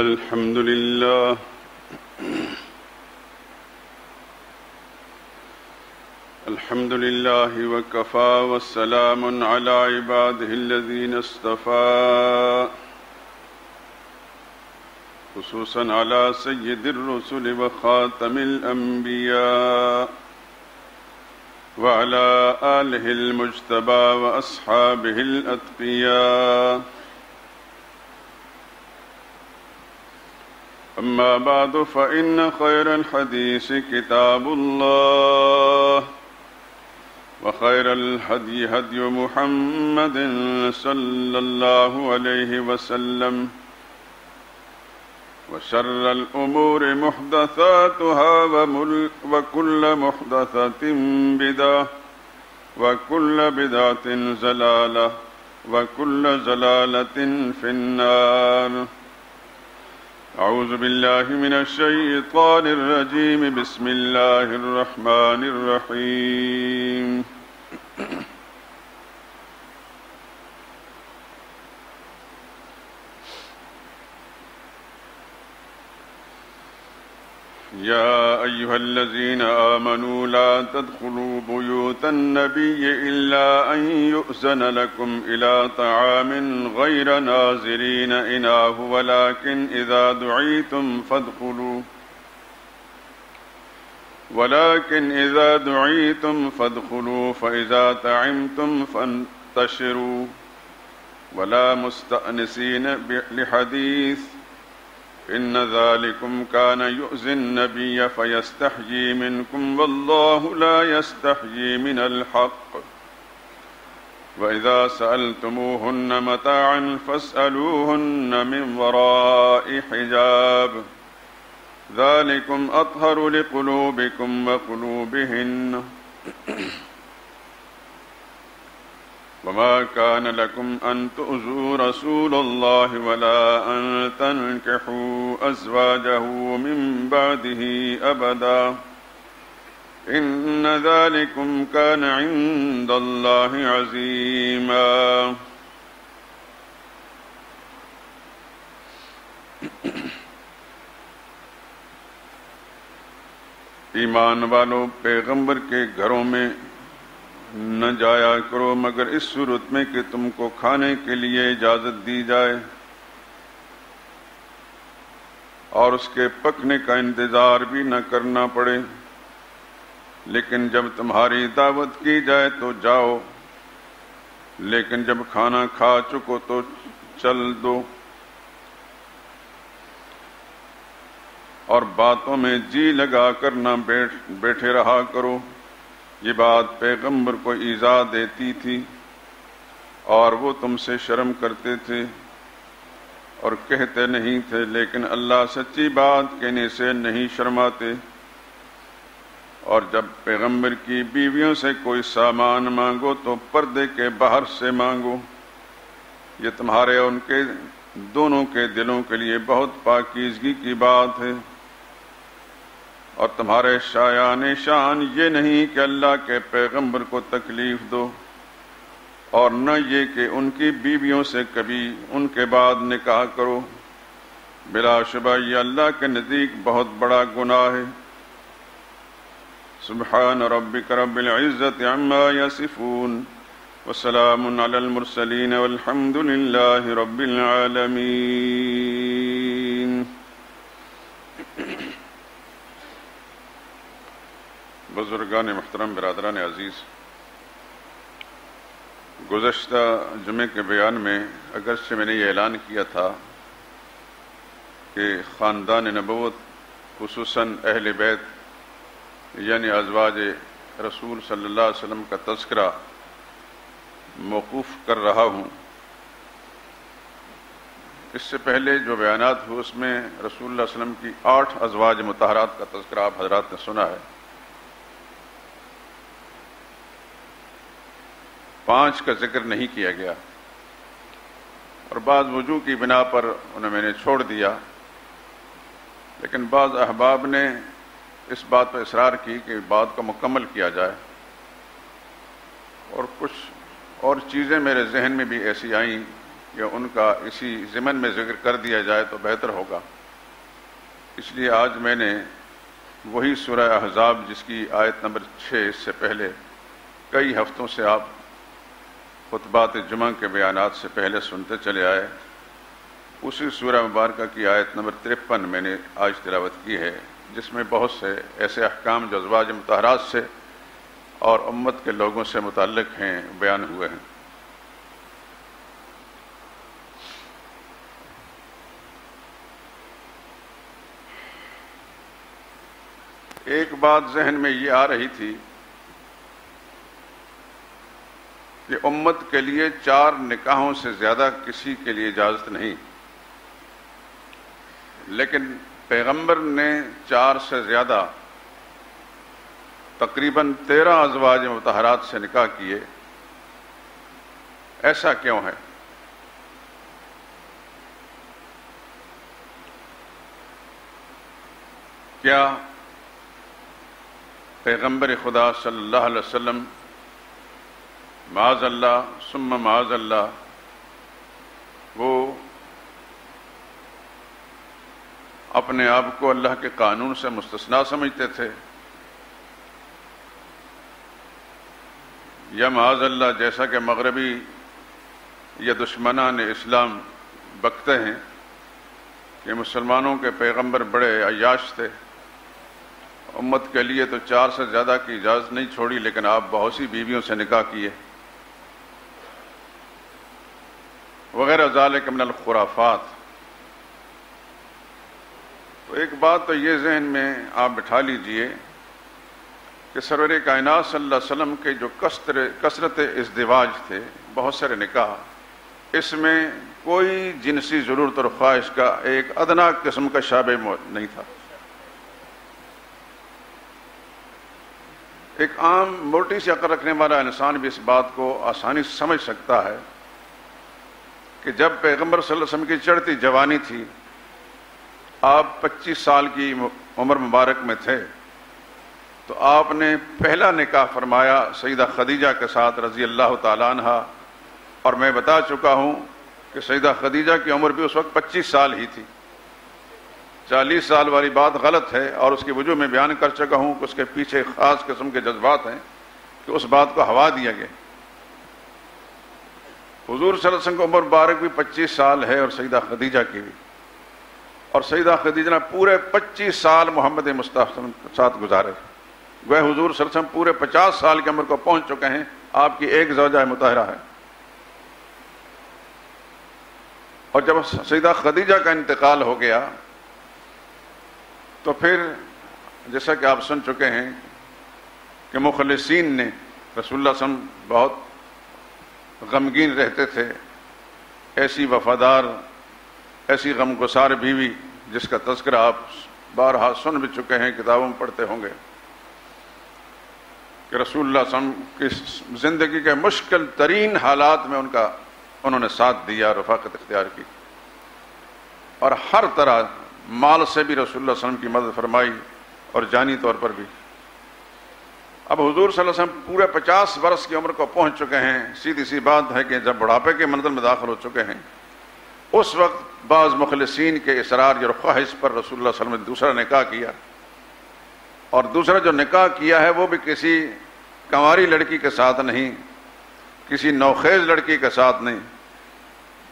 الحمد لله وكفى والسلام على عباده الذين اصطفى خصوصا على سيد الرسل وخاتم الأنبياء وعلى آله المجتبى وأصحابه الأتقياء. أما بعد فإن خير الحديث كتاب الله وخير الهدي هدي محمد صلى الله عليه وسلم وشر الأمور محدثاتها وكل محدثة بدعة وكل بدعة ضلالة وكل ضلالة في النار. أعوذ بالله من الشيطان الرجيم. بسم الله الرحمن الرحيم. يا أيها الذين آمنوا لا تدخلوا بيوت النبي إلا أن يؤذن لكم إلى طعام غير ناظرين إناه ولكن إذا دعيتم فادخلوا فإذا طعمتم فانتشروا ولا مستأنسين لحديث إن ذلكم كان يؤذي النبي فيستحيي منكم والله لا يستحيي من الحق. وإذا سألتموهن متاعا فاسألوهن من وراء حجاب ذلكم أطهر لقلوبكم وقلوبهن. وما كان لكم أن تؤذوا رسول الله ولا أن تنكحوا أزواجه من بعده أبدا إن ذلكم كان عند الله عظيما. ایمان والو، پیغمبر کے گھروں میں نہ جایا کرو مگر اس صورت میں کہ تم کو کھانے کے لیے اجازت دی جائے اور اس کے پکنے کا انتظار بھی نہ کرنا پڑے، لیکن جب تمہاری دعوت کی جائے تو جاؤ، لیکن جب کھانا کھا چکو تو چل دو اور باتوں میں جی لگا کر نہ بیٹھے رہا کرو۔ یہ بات پیغمبر کو ایذا دیتی تھی اور وہ تم سے شرم کرتے تھے اور کہتے نہیں تھے، لیکن اللہ سچی بات کہنے سے نہیں شرماتے۔ اور جب پیغمبر کی بیویوں سے کوئی سامان مانگو تو پردے کے باہر سے مانگو، یہ تمہارے اور ان کے دونوں کے دلوں کے لیے بہت پاکیزگی کی بات ہے۔ اور تمہارے شایان شان یہ نہیں کہ اللہ کے پیغمبر کو تکلیف دو، اور نہ یہ کہ ان کی بیویوں سے کبھی ان کے بعد نکاح کرو، بلا شبہ یہ اللہ کے نزدیک بہت بڑا گناہ ہے۔ سبحان ربک رب العزت عما یصفون وسلام علی المرسلین والحمد للہ رب العالمین۔ بزرگان محترم، برادران عزیز، گزشتہ جمعے کے بیان میں اگرچہ میں نے یہ اعلان کیا تھا کہ خاندان نبوت خصوصاً اہل بیت یعنی ازواج رسول صلی اللہ علیہ وسلم کا تذکرہ موقوف کر رہا ہوں۔ اس سے پہلے جو بیانات ہوئے اس میں رسول اللہ علیہ وسلم کی 8 ازواج مطہرات کا تذکرہ آپ حضرات نے سنا ہے، 5 کا ذکر نہیں کیا گیا، اور بعض وجوہ کی بنا پر انہیں میں نے چھوڑ دیا، لیکن بعض احباب نے اس بات پر اصرار کی کہ بات کو مکمل کیا جائے، اور کچھ اور چیزیں میرے ذہن میں بھی ایسی آئیں کہ ان کا اسی ضمن میں ذکر کر دیا جائے تو بہتر ہوگا۔ اس لیے آج میں نے وہی سورہ احزاب جس کی آیت نمبر 6 اس سے پہلے کئی ہفتوں سے آپ خطبات جمعہ کے بیانات سے پہلے سنتے چلے آئے، اسی سورہ مبارکہ کی آیت نمبر 53 میں نے آج تلاوت کی ہے، جس میں بہت سے ایسے احکام جو ازواج مطہرات سے اور امت کے لوگوں سے متعلق ہیں بیان ہوئے ہیں۔ ایک بات ذہن میں یہ آ رہی تھی کہ امت کے لیے 4 نکاحوں سے زیادہ کسی کے لیے اجازت نہیں، لیکن پیغمبر نے 4 سے زیادہ تقریباً 13 ازواج مطہرات سے نکاح کیے۔ ایسا کیوں ہے؟ کیا پیغمبر خدا صلی اللہ علیہ وسلم معاذ اللہ ثم معاذ اللہ وہ اپنے آپ کو اللہ کے قانون سے مستثنا سمجھتے تھے، یا معاذ اللہ جیسا کہ مغربی یا دشمنان اسلام بکتے ہیں کہ مسلمانوں کے پیغمبر بڑے عیاش تھے، امت کے لیے تو 4 سے زیادہ کی اجازت نہیں چھوڑی، لیکن آپ بہت سی بیویوں سے نکاح کیے، وغیرہ ذالک من الخرافات۔ تو ایک بات تو یہ ذہن میں آپ بٹھا لیجئے کہ سرور کائنات صلی اللہ علیہ وسلم کے جو کثرت ازدواج تھے، بہت سارے نکاح، اس میں کوئی جنسی ضرورت اور خواہش کا ایک ادنا قسم کا شابہ نہیں تھا۔ ایک عام موٹی سی عقل رکھنے والا انسان بھی اس بات کو آسانی سے سمجھ سکتا ہے کہ جب پیغمبر صلی اللہ علیہ وسلم کی چڑھتی جوانی تھی، آپ 25 سال کی عمر مبارک میں تھے، تو آپ نے پہلا نکاح فرمایا سیدہ خدیجہ کے ساتھ رضی اللہ تعالیٰ عنہ، اور میں بتا چکا ہوں کہ سیدہ خدیجہ کی عمر بھی اس وقت 25 سال ہی تھی۔ 40 سال والی بات غلط ہے، اور اس کی وجہ میں بیان کر چکا ہوں کہ اس کے پیچھے خاص قسم کے جذبات ہیں کہ اس بات کو ہوا دیا گیا۔ حضور صلی اللہ علیہ وسلم کی عمر مبارک بھی 25 سال ہے، اور سیدہ خدیجہ کی بھی، اور سیدہ خدیجہ نے پورے 25 سال محمد مصطفیٰ کے ساتھ گزارے، گویا حضور صلی اللہ علیہ وسلم پورے 50 سال کی عمر کو پہنچ چکے ہیں، آپ کی ایک زوجہ مطہرہ ہے۔ اور جب سیدہ خدیجہ کا انتقال ہو گیا تو پھر جیسا کہ آپ سن چکے ہیں کہ مخلصین نے رسول اللہ صلی اللہ علیہ وسلم بہت غمگین رہتے تھے، ایسی وفادار، ایسی غمگسار بیوی جس کا تذکرہ آپ بارہا سن بھی چکے ہیں، کتابوں میں پڑھتے ہوں گے کہ رسول اللہ صلی اللہ علیہ وسلم کی زندگی کے مشکل ترین حالات میں انہوں نے ساتھ دیا، رفاقت اختیار کی، اور ہر طرح مال سے بھی رسول اللہ صلی اللہ علیہ وسلم کی مدد فرمائی اور جانی طور پر بھی۔ اب حضور صلی اللہ علیہ وسلم پورے 50 برس کی عمر کو پہنچ چکے ہیں، سیدھی سی بات ہے کہ جب بڑھاپے کے منزل میں داخل ہو چکے ہیں، اس وقت بعض مخلصین کے اصرار اور خواہش پر رسول اللہ صلی اللہ علیہ وسلم نے دوسرا نکاح کیا، اور دوسرا جو نکاح کیا ہے وہ بھی کسی کنواری لڑکی کے ساتھ نہیں، کسی نوخیز لڑکی کے ساتھ نہیں،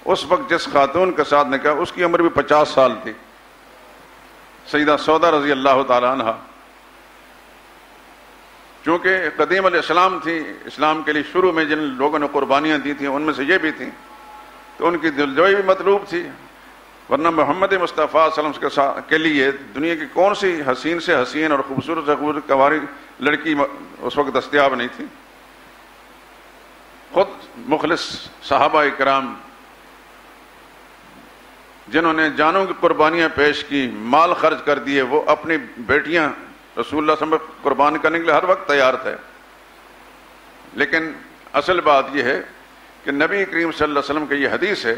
اس وقت جس خاتون کے ساتھ نکاح اس کی عمر بھی 50 سال تھی، سیدہ سودا رضی اللہ تعالیٰ عنہ۔ چونکہ قدیم الاسلام تھی، اسلام کے لیے شروع میں جن لوگوں نے قربانیاں دی تھیں ان میں سے یہ بھی تھیں، تو ان کی دلجوئی بھی مطلوب تھی، ورنہ محمد مصطفیٰ صلی اللہ علیہ وسلم کے لیے دنیا کی کون سی حسین سے حسین اور خوبصورت سے خوبصورت کنواری لڑکی اس وقت دستیاب نہیں تھی۔ خود مخلص صحابہ کرام جنہوں نے جانوں کی قربانیاں پیش کی، مال خرچ کر دیے، وہ اپنی بیٹیاں رسول اللہ صلی اللہ علیہ وسلم قربان کرنے کے لیے ہر وقت تیار تھے۔ لیکن اصل بات یہ ہے کہ نبی کریم صلی اللہ علیہ وسلم کی یہ حدیث ہے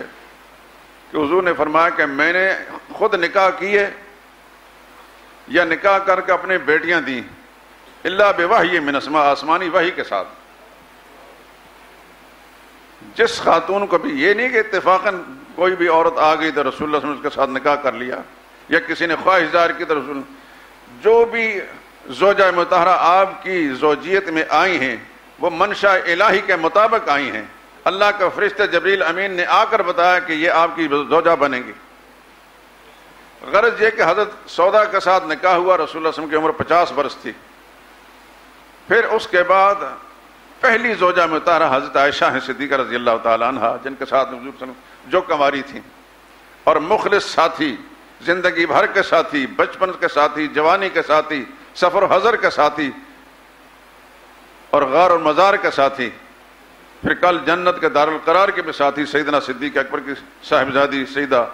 کہ حضور نے فرمایا کہ میں نے خود نکاح کیے یا نکاح کر کے اپنے بیٹیاں دیں، اللہ بوحی من السماء، آسمانی وحی کے ساتھ، جس خاتون کو بھی یہ نہیں کہ اتفاقاً کوئی بھی عورت آ گئی تو رسول اللہ صلی اللہ علیہ وسلم اس کے ساتھ نکاح کر لیا یا کسی نے خواہش ظاہر کی تو رسول، جو بھی زوجہ مطہرہ آپ کی زوجیت میں آئی ہیں وہ منشاء الہی کے مطابق آئی ہیں. اللہ کا فرشتہ جبریل امین نے آ کر بتایا کہ یہ آپ کی زوجہ بنے گی. غرض یہ کہ حضرت سودا کے ساتھ نکاح ہوا، رسول اللہ صلی اللہ علیہ وسلم کی عمر 50 برس تھی. پھر اس کے بعد پہلی زوجہ مطہرہ حضرت عائشہ ہیں صدیقہ رضی اللہ تعالیٰ عنہ، جن کے ساتھ حضور صلی اللہ علیہ وسلم جو کنواری تھیں اور مخلص ساتھی، زندگی بھر کے ساتھی، بچپن کے ساتھی، جوانی کے ساتھی، سفر و حضر کے ساتھی اور غار اور مزار کے ساتھی، پھر کل جنت کے دارالقرار کے بھی ساتھی سیدنا صدیق اکبر کی صاحبزادی سیدہ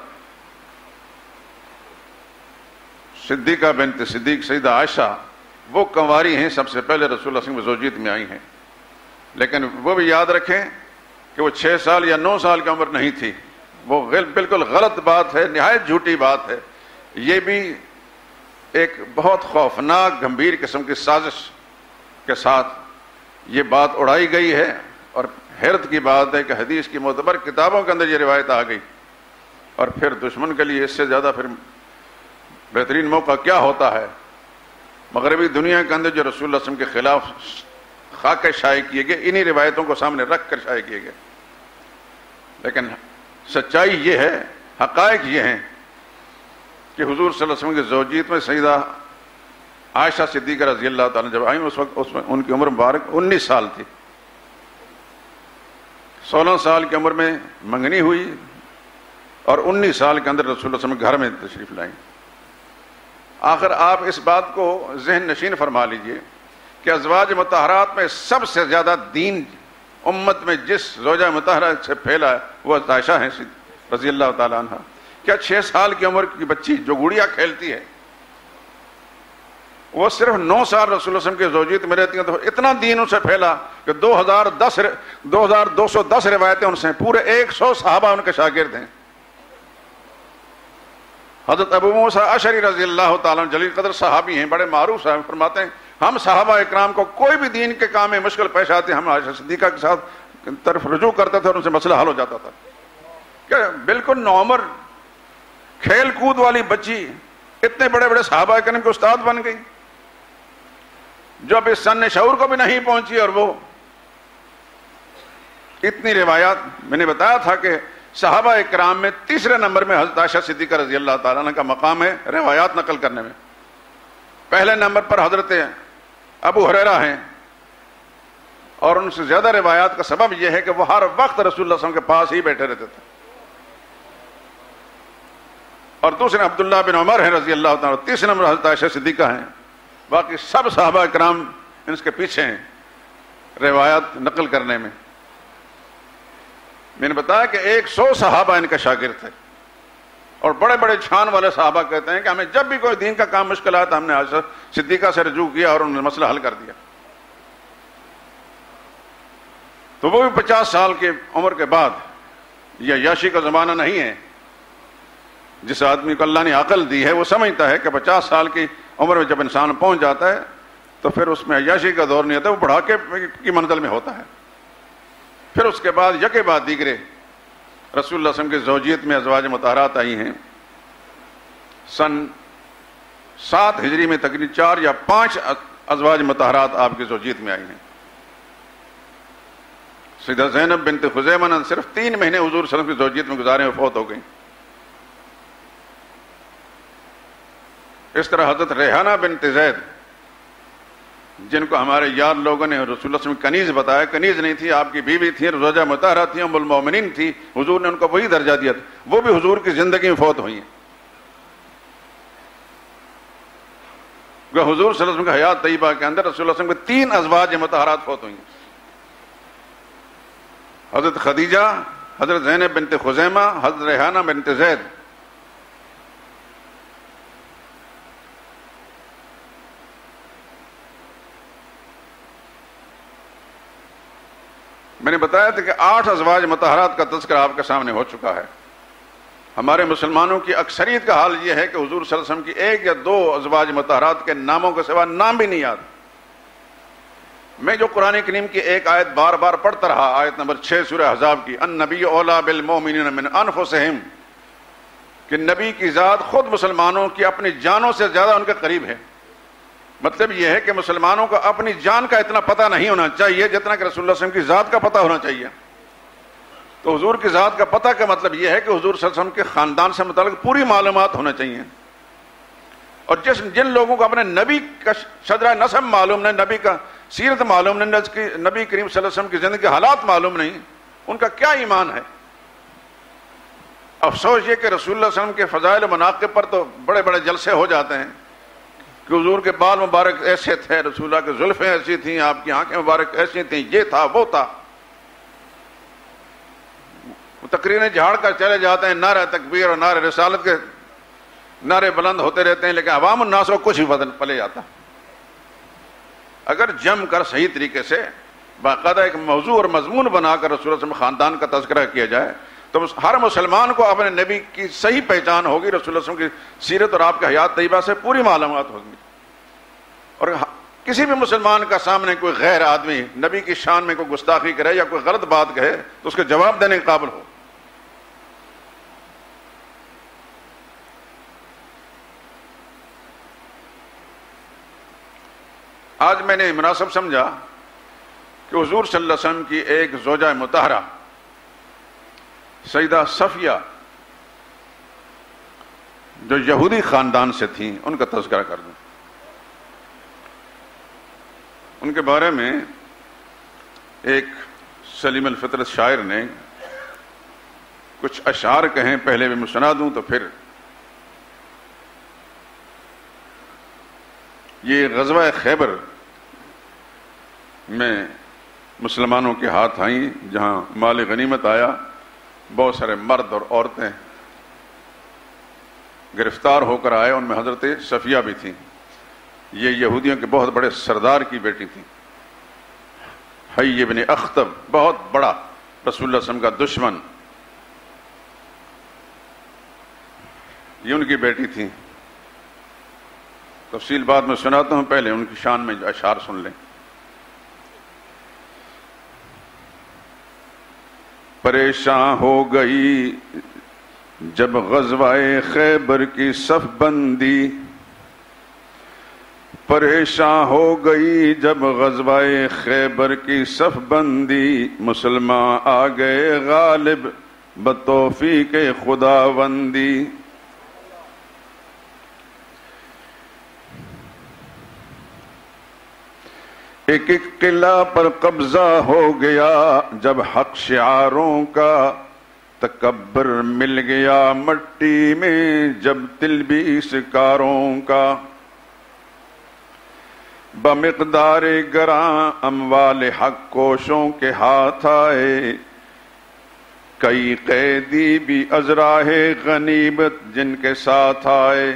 صدیقہ بنت صدیق سیدہ عائشہ، وہ کنواری ہیں، سب سے پہلے رسول اللہ صلی اللہ علیہ وسلم کی زوجیت میں آئی ہیں. لیکن وہ بھی یاد رکھیں کہ وہ 6 سال یا 9 سال کی عمر نہیں تھی. وہ بالکل غلط بات ہے، نہایت جھوٹی بات ہے. یہ بھی ایک بہت خوفناک گمبھیر قسم کی سازش کے ساتھ یہ بات اڑائی گئی ہے. اور حیرت کی بات ہے کہ حدیث کی معتبر کتابوں کے اندر یہ روایت آ گئی. اور پھر دشمن کے لیے اس سے زیادہ پھر بہترین موقع کیا ہوتا ہے. مغربی دنیا کے اندر جو رسول اللہ صلی اللہ علیہ وسلم کے خلاف خاکے شائع کیے گئے، انہی روایتوں کو سامنے رکھ کر شائع کیے گئے. لیکن سچائی یہ ہے، حقائق یہ ہیں کہ حضور صلی اللہ علیہ وسلم کی زوجیت میں سیدہ عائشہ صدیقہ رضی اللہ تعالیٰ جب آئیں اس وقت میں ان کی عمر مبارک 19 سال تھی. 16 سال کی عمر میں منگنی ہوئی اور 19 سال کے اندر رسول اللہ صلی اللہ علیہ وسلم گھر میں تشریف لائیں. آخر آپ اس بات کو ذہن نشین فرما لیجئے کہ ازواج مطہرات میں سب سے زیادہ دین امت میں جس زوجہ مطہرہ سے پھیلا ہے وہ عائشہ ہیں رضی اللہ تعالیٰ عنہ. کیا 6 سال کی عمر کی بچی جو گڑیا کھیلتی ہے وہ صرف 9 سال رسول اللہ صلی اللہ علیہ وسلم کی زوجیت میں رہتی ہیں تو اتنا دین ان سے پھیلا کہ 2210 روایتیں ان سے، پورے 100 صحابہ ان کے شاگرد ہیں. حضرت ابو موسیٰ اشعری رضی اللہ تعالیٰ جلیل قدر صحابی ہیں، بڑے معروف صاحب، فرماتے ہیں ہم صحابہ اکرام کو کوئی بھی دین کے کام میں مشکل پیش آتی ہم عائشہ صدیقہ کے ساتھ طرف رجوع کرتے تھے اور ان سے مسئلہ حل ہو جاتا تھا. کہ بالکل نوعمر کھیل کود والی بچی اتنے بڑے بڑے صحابہ کرام کے استاد بن گئی جو اب اس سن شعور کو بھی نہیں پہنچی. اور وہ اتنی روایات میں نے بتایا تھا کہ صحابہ اکرام میں تیسرے نمبر میں حضرت عائشہ صدیقہ رضی اللہ تعالیٰ عنہ کا مقام ہے روایات نقل کرنے میں. پہلے نمبر پر حضرت ابو ہریرہ ہیں اور ان سے زیادہ روایات کا سبب یہ ہے کہ وہ ہر وقت رسول اللہ صلی اللہ علیہ وسلم کے پاس ہی بیٹھے رہتے تھے. اور دوسرے عبداللہ بن عمر ہیں رضی اللہ تعالیٰ. تیسرے نمبر حضرت عائشہ صدیقہ ہیں. باقی سب صحابہ کرام ان کے پیچھے ہیں روایات نقل کرنے میں. میں نے بتایا کہ 100 صحابہ ان کا شاگرد تھے اور بڑے بڑے چھان والے صحابہ کہتے ہیں کہ ہمیں جب بھی کوئی دین کا کام مشکل آیا تو ہم نے عائشہ صدیقہ سے رجوع کیا اور انہوں نے مسئلہ حل کر دیا. تو وہ بھی 50 سال کی عمر کے بعد، یہ عیاشی کا زمانہ نہیں ہے. جس آدمی کو اللہ نے عقل دی ہے وہ سمجھتا ہے کہ 50 سال کی عمر میں جب انسان پہنچ جاتا ہے تو پھر اس میں عیاشی کا دور نہیں ہوتا، وہ بڑھاپے کی منزل میں ہوتا ہے. پھر اس کے بعد یکے بعد دیگرے رسول اللہ صلی اللہ علیہ وسلم کی زوجیت میں ازواج مطہرات آئی ہیں. سن 7 ہجری میں تقریباً 4 یا 5 ازواج مطہرات آپ کی زوجیت میں آئی ہیں. سیدہ زینب بنت خزیمہ نے صرف 3 مہینے حضور صلی اللہ علیہ وسلم کی زوجیت میں گزارے ہوئے فوت ہو گئیں. اس طرح حضرت ریحانہ بنت زید جن کو ہمارے یار لوگوں نے رسول اللہ صلی اللہ علیہ وسلم کنیز بتایا، کنیز نہیں تھی، آپ کی بیوی تھی، زوجہ مطہرہ تھی، ام المومنین تھی، حضور نے ان کو وہی درجہ دیا تھا. وہ بھی حضور کی زندگی میں فوت ہوئی ہیں. حضور صلی اللہ علیہ وسلم کی حیات طیبہ کے اندر رسول اللہ صلی اللہ علیہ وسلم کے 3 ازواج مطہرات فوت ہوئی ہیں. حضرت خدیجہ، حضرت زینب بنت خزیمہ، حضرت ریحانہ بنت زید. میں نے بتایا تھا کہ 8 ازواج مطہرات کا تذکرہ آپ کے سامنے ہو چکا ہے. ہمارے مسلمانوں کی اکثریت کا حال یہ ہے کہ حضور صلی اللہ علیہ وسلم کی 1 یا 2 ازواج مطہرات کے ناموں کے سوا نام بھی نہیں یاد. میں جو قرآن کریم کی ایک آیت بار بار پڑھتا رہا، آیت نمبر 6 سورہ احزاب کی، النبی اولیٰ بالمؤمنین من انفسہم، کہ نبی کی ذات خود مسلمانوں کی اپنی جانوں سے زیادہ ان کے قریب ہے۔ مطلب یہ ہے کہ مسلمانوں کو اپنی جان کا اتنا پتہ نہیں ہونا چاہیے جتنا کہ رسول اللہ صلی اللہ علیہ وسلم کی ذات کا پتہ ہونا چاہیے۔ تو حضور کی ذات کا پتہ کا مطلب یہ ہے کہ حضور صلی اللہ علیہ وسلم کے خاندان سے متعلق پوری معلومات ہونا چاہیے، اور جن لوگوں کو اپنے نبی کا شجرہ نسب معلوم نہیں، نبی کا سیرت معلوم نہیں، نبی کریم صلی اللہ علیہ وسلم کی زندگی کے حالات معلوم نہیں، ان کا کیا ایمان ہے؟ افسوس یہ کہ رسول اللہ صلی اللہ علیہ وسلم کے فضائل و مناقب پر تو بڑے بڑے جلسے ہو جاتے ہیں کہ حضور کے بال مبارک ایسے تھے، رسول اللہ کے زلفیں ایسی تھیں، آپ کی آنکھیں مبارک ایسی تھیں، یہ تھا وہ تھا۔ تقریریں جھاڑ کر چلے جاتے ہیں، نعرہ تکبیر اور نعرہ رسالت کے نعرے بلند ہوتے رہتے ہیں، لیکن عوام الناس کو کچھ بھی بدن پلے جاتا۔ اگر جم کر صحیح طریقے سے باقاعدہ ایک موضوع اور مضمون بنا کر رسول اللہ صلی اللہ علیہ وسلم خاندان کا تذکرہ کیا جائے تو ہر مسلمان کو اپنے نبی کی صحیح پہچان ہوگی، رسول اللہ صلی اللہ علیہ وسلم کی سیرت اور آپ کے حیات طیبہ سے پوری معلومات ہوگی، اور کسی بھی مسلمان کا سامنے کوئی غیر آدمی نبی کی شان میں کوئی گستاخی کرے یا کوئی غلط بات کہے تو اس کے جواب دینے کے قابل ہو۔ آج میں نے مناسب سمجھا کہ حضور صلی اللہ علیہ وسلم کی ایک زوجہ مطہرہ سیدہ صفیہ جو یہودی خاندان سے تھیں ان کا تذکرہ کر دوں۔ ان کے بارے میں ایک سلیم الفطرت شاعر نے کچھ اشعار کہیں، پہلے بھی میں سنا دوں تو پھر یہ غزوہ خیبر میں مسلمانوں کے ہاتھ آئیں، جہاں مال غنیمت آیا، بہت سارے مرد اور عورتیں گرفتار ہو کر آئے، ان میں حضرت صفیہ بھی تھیں۔ یہ یہودیوں کے بہت بڑے سردار کی بیٹی تھیں، حی ابن اخطب، بہت بڑا رسول اللہ صلی اللہ علیہ وسلم کا دشمن، یہ ان کی بیٹی تھیں۔ تفصیل بعد میں سناتا ہوں، پہلے ان کی شان میں اشعار سن لیں۔ پریشان ہو گئی جب غزوہ خیبر کی صف بندی، پریشان ہو گئی جب غزوہ خیبر کی صف بندی، مسلمان آ گئے غالب بتوفیق خداوندی۔ ایک ایک قلعہ پر قبضہ ہو گیا جب حق شعاروں کا، تکبر مل گیا مٹی میں جب تلبیس کاروں کا، بمقدار گراں اموال حق کوشوں کے ہاتھ آئے، کئی قیدی بھی ازراہ غنیمت جن کے ساتھ آئے۔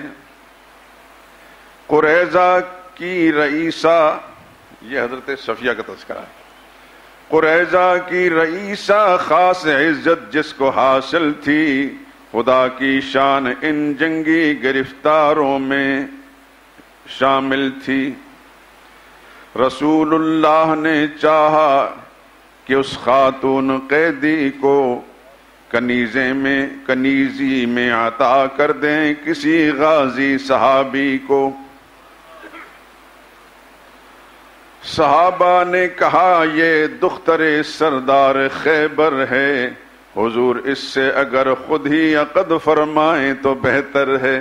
قریظہ کی رئیسہ، یہ حضرت صفیہ کا تذکرہ ہے، قریظہ کی رئیسہ خاص عزت جس کو حاصل تھی، خدا کی شان ان جنگی گرفتاروں میں شامل تھی۔ رسول اللہ نے چاہا کہ اس خاتون قیدی کو کنیزی میں عطا کر دیں کسی غازی صحابی کو۔ صحابہ نے کہا یہ دختر سردار خیبر ہے، حضور اس سے اگر خود ہی عقد فرمائیں تو بہتر ہے۔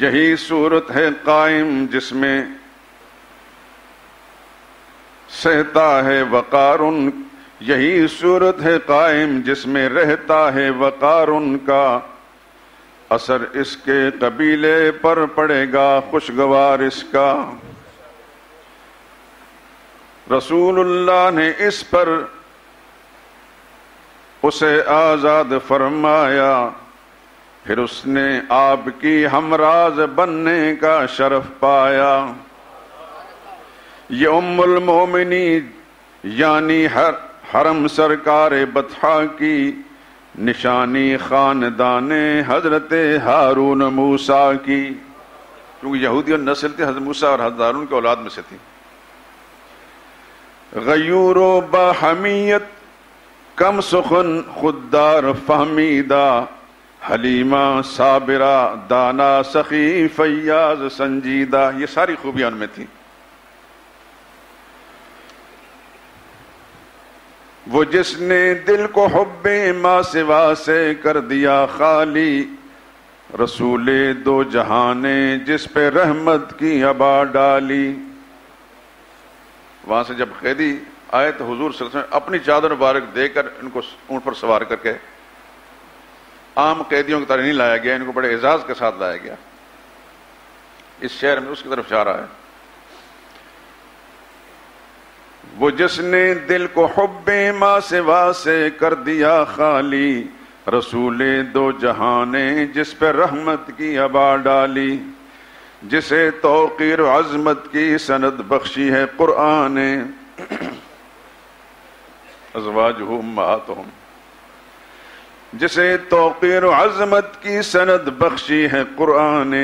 یہی صورت ہے قائم جس میں سہتا ہے وقار، یہی صورت ہے قائم جس میں رہتا ہے وقار ان کا، اثر اس کے قبیلے پر پڑے گا خوشگوار اس کا۔ رسول اللہ نے اس پر اسے آزاد فرمایا، پھر اس نے آپ کی ہمراز بننے کا شرف پایا۔ یہ ام المومنین یعنی حرم سرکار بطحا کی نشانی خاندان حضرت ہارون موسیٰ کی، کیونکہ یہودیوں نسل تھی حضرت موسیٰ اور حضرت ہارون کے اولاد میں سے تھی. غیور و باحمیت کم سخن خوددار فہمیدہ حلیمہ صابرہ دانا سخی فیاض سنجیدہ، یہ ساری خوبیاں ان میں تھیں. وہ جس نے دل کو حب ما سوا سے کر دیا خالی، رسول دو جہاں نے جس پہ رحمت کی ابا ڈالی. وہاں سے جب قیدی آئے تو حضور صلی اللہ علیہ وسلم اپنی چادر مبارک دے کر ان کو اونٹ پر سوار کر کے، عام قیدیوں کی طرح نہیں لایا گیا، ان کو بڑے اعزاز کے ساتھ لایا گیا. اس شہر میں اس کی طرف اشارہ ہے. وہ جس نے دل کو حب ما سوا سے کر دیا خالی، رسول دو جہاں نے جس پہ رحمت کی ابا ڈالی. جسے توقیر و عظمت کی سند بخشی ہے قرآن، ازواجہ امہاتہم. جسے توقیر و عظمت کی سند بخشی ہے قرآن،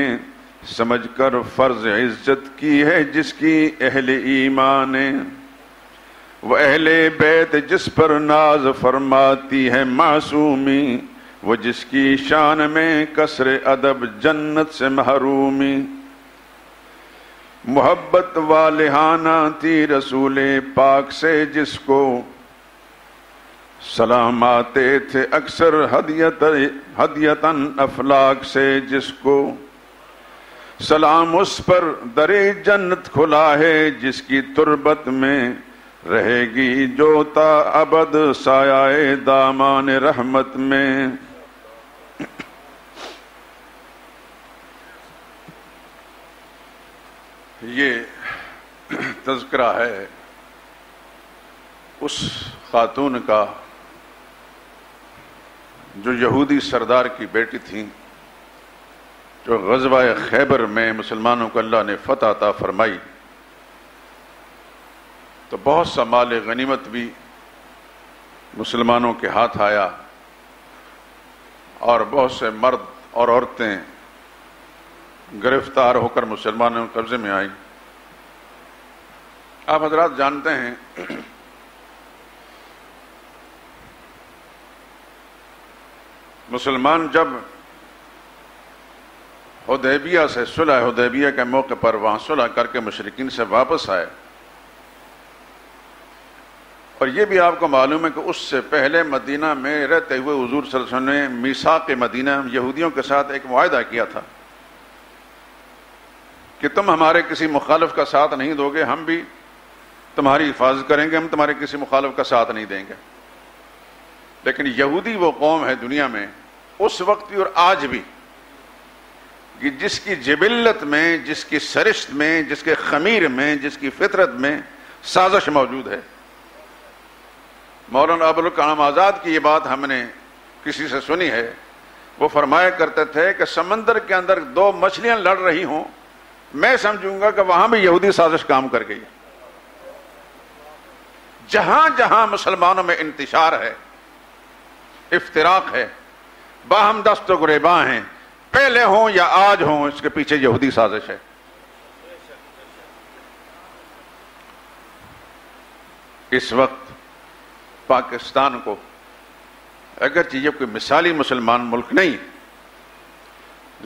سمجھ کر فرض عزت کی ہے جس کی اہل ایمان. وہ اہل بیت جس پر ناز فرماتی ہے معصومی، وہ جس کی شان میں کسر ادب جنت سے محرومی. محبت والہانہ تھی رسول پاک سے جس کو، سلام آتے تھے اکثر ہدیتاً افلاک سے جس کو. سلام اس پر در جنت کھلا ہے جس کی تربت میں رہے گی جو تا ابد سایہ دامان رحمت میں. یہ تذکرہ ہے اس خاتون کا جو یہودی سردار کی بیٹی تھیں، جو غزوہ خیبر میں مسلمانوں کو اللہ نے فتح عطا فرمائی تو بہت سا مال غنیمت بھی مسلمانوں کے ہاتھ آیا اور بہت سے مرد اور عورتیں گرفتار ہو کر مسلمانوں کے قبضے میں آئیں. آپ حضرات جانتے ہیں مسلمان جب حدیبیہ سے صلح حدیبیہ کے موقع پر وہاں صلح کر کے مشرکین سے واپس آئے، اور یہ بھی آپ کو معلوم ہے کہ اس سے پہلے مدینہ میں رہتے ہوئے حضور صلی اللہ علیہ وسلم نے میثاق مدینہ یہودیوں کے ساتھ ایک معاہدہ کیا تھا کہ تم ہمارے کسی مخالف کا ساتھ نہیں دو گے، ہم بھی تمہاری حفاظت کریں گے، ہم تمہارے کسی مخالف کا ساتھ نہیں دیں گے. لیکن یہودی وہ قوم ہے دنیا میں اس وقت بھی اور آج بھی کہ جس کی جبلت میں، جس کی سرشت میں، جس کے خمیر میں، جس کی فطرت میں سازش موجود ہے. مولانا ابوالکلام آزاد کی یہ بات ہم نے کسی سے سنی ہے. وہ فرمایا کرتے تھے کہ سمندر کے اندر دو مچھلیاں لڑ رہی ہوں، میں سمجھوں گا کہ وہاں بھی یہودی سازش کام کر گئی. جہاں جہاں مسلمانوں میں انتشار ہے، افتراق ہے، باہم دست و گریباں ہیں، پہلے ہوں یا آج ہوں، اس کے پیچھے یہودی سازش ہے. اس وقت پاکستان کو اگرچہ یہ کوئی مثالی مسلمان ملک نہیں،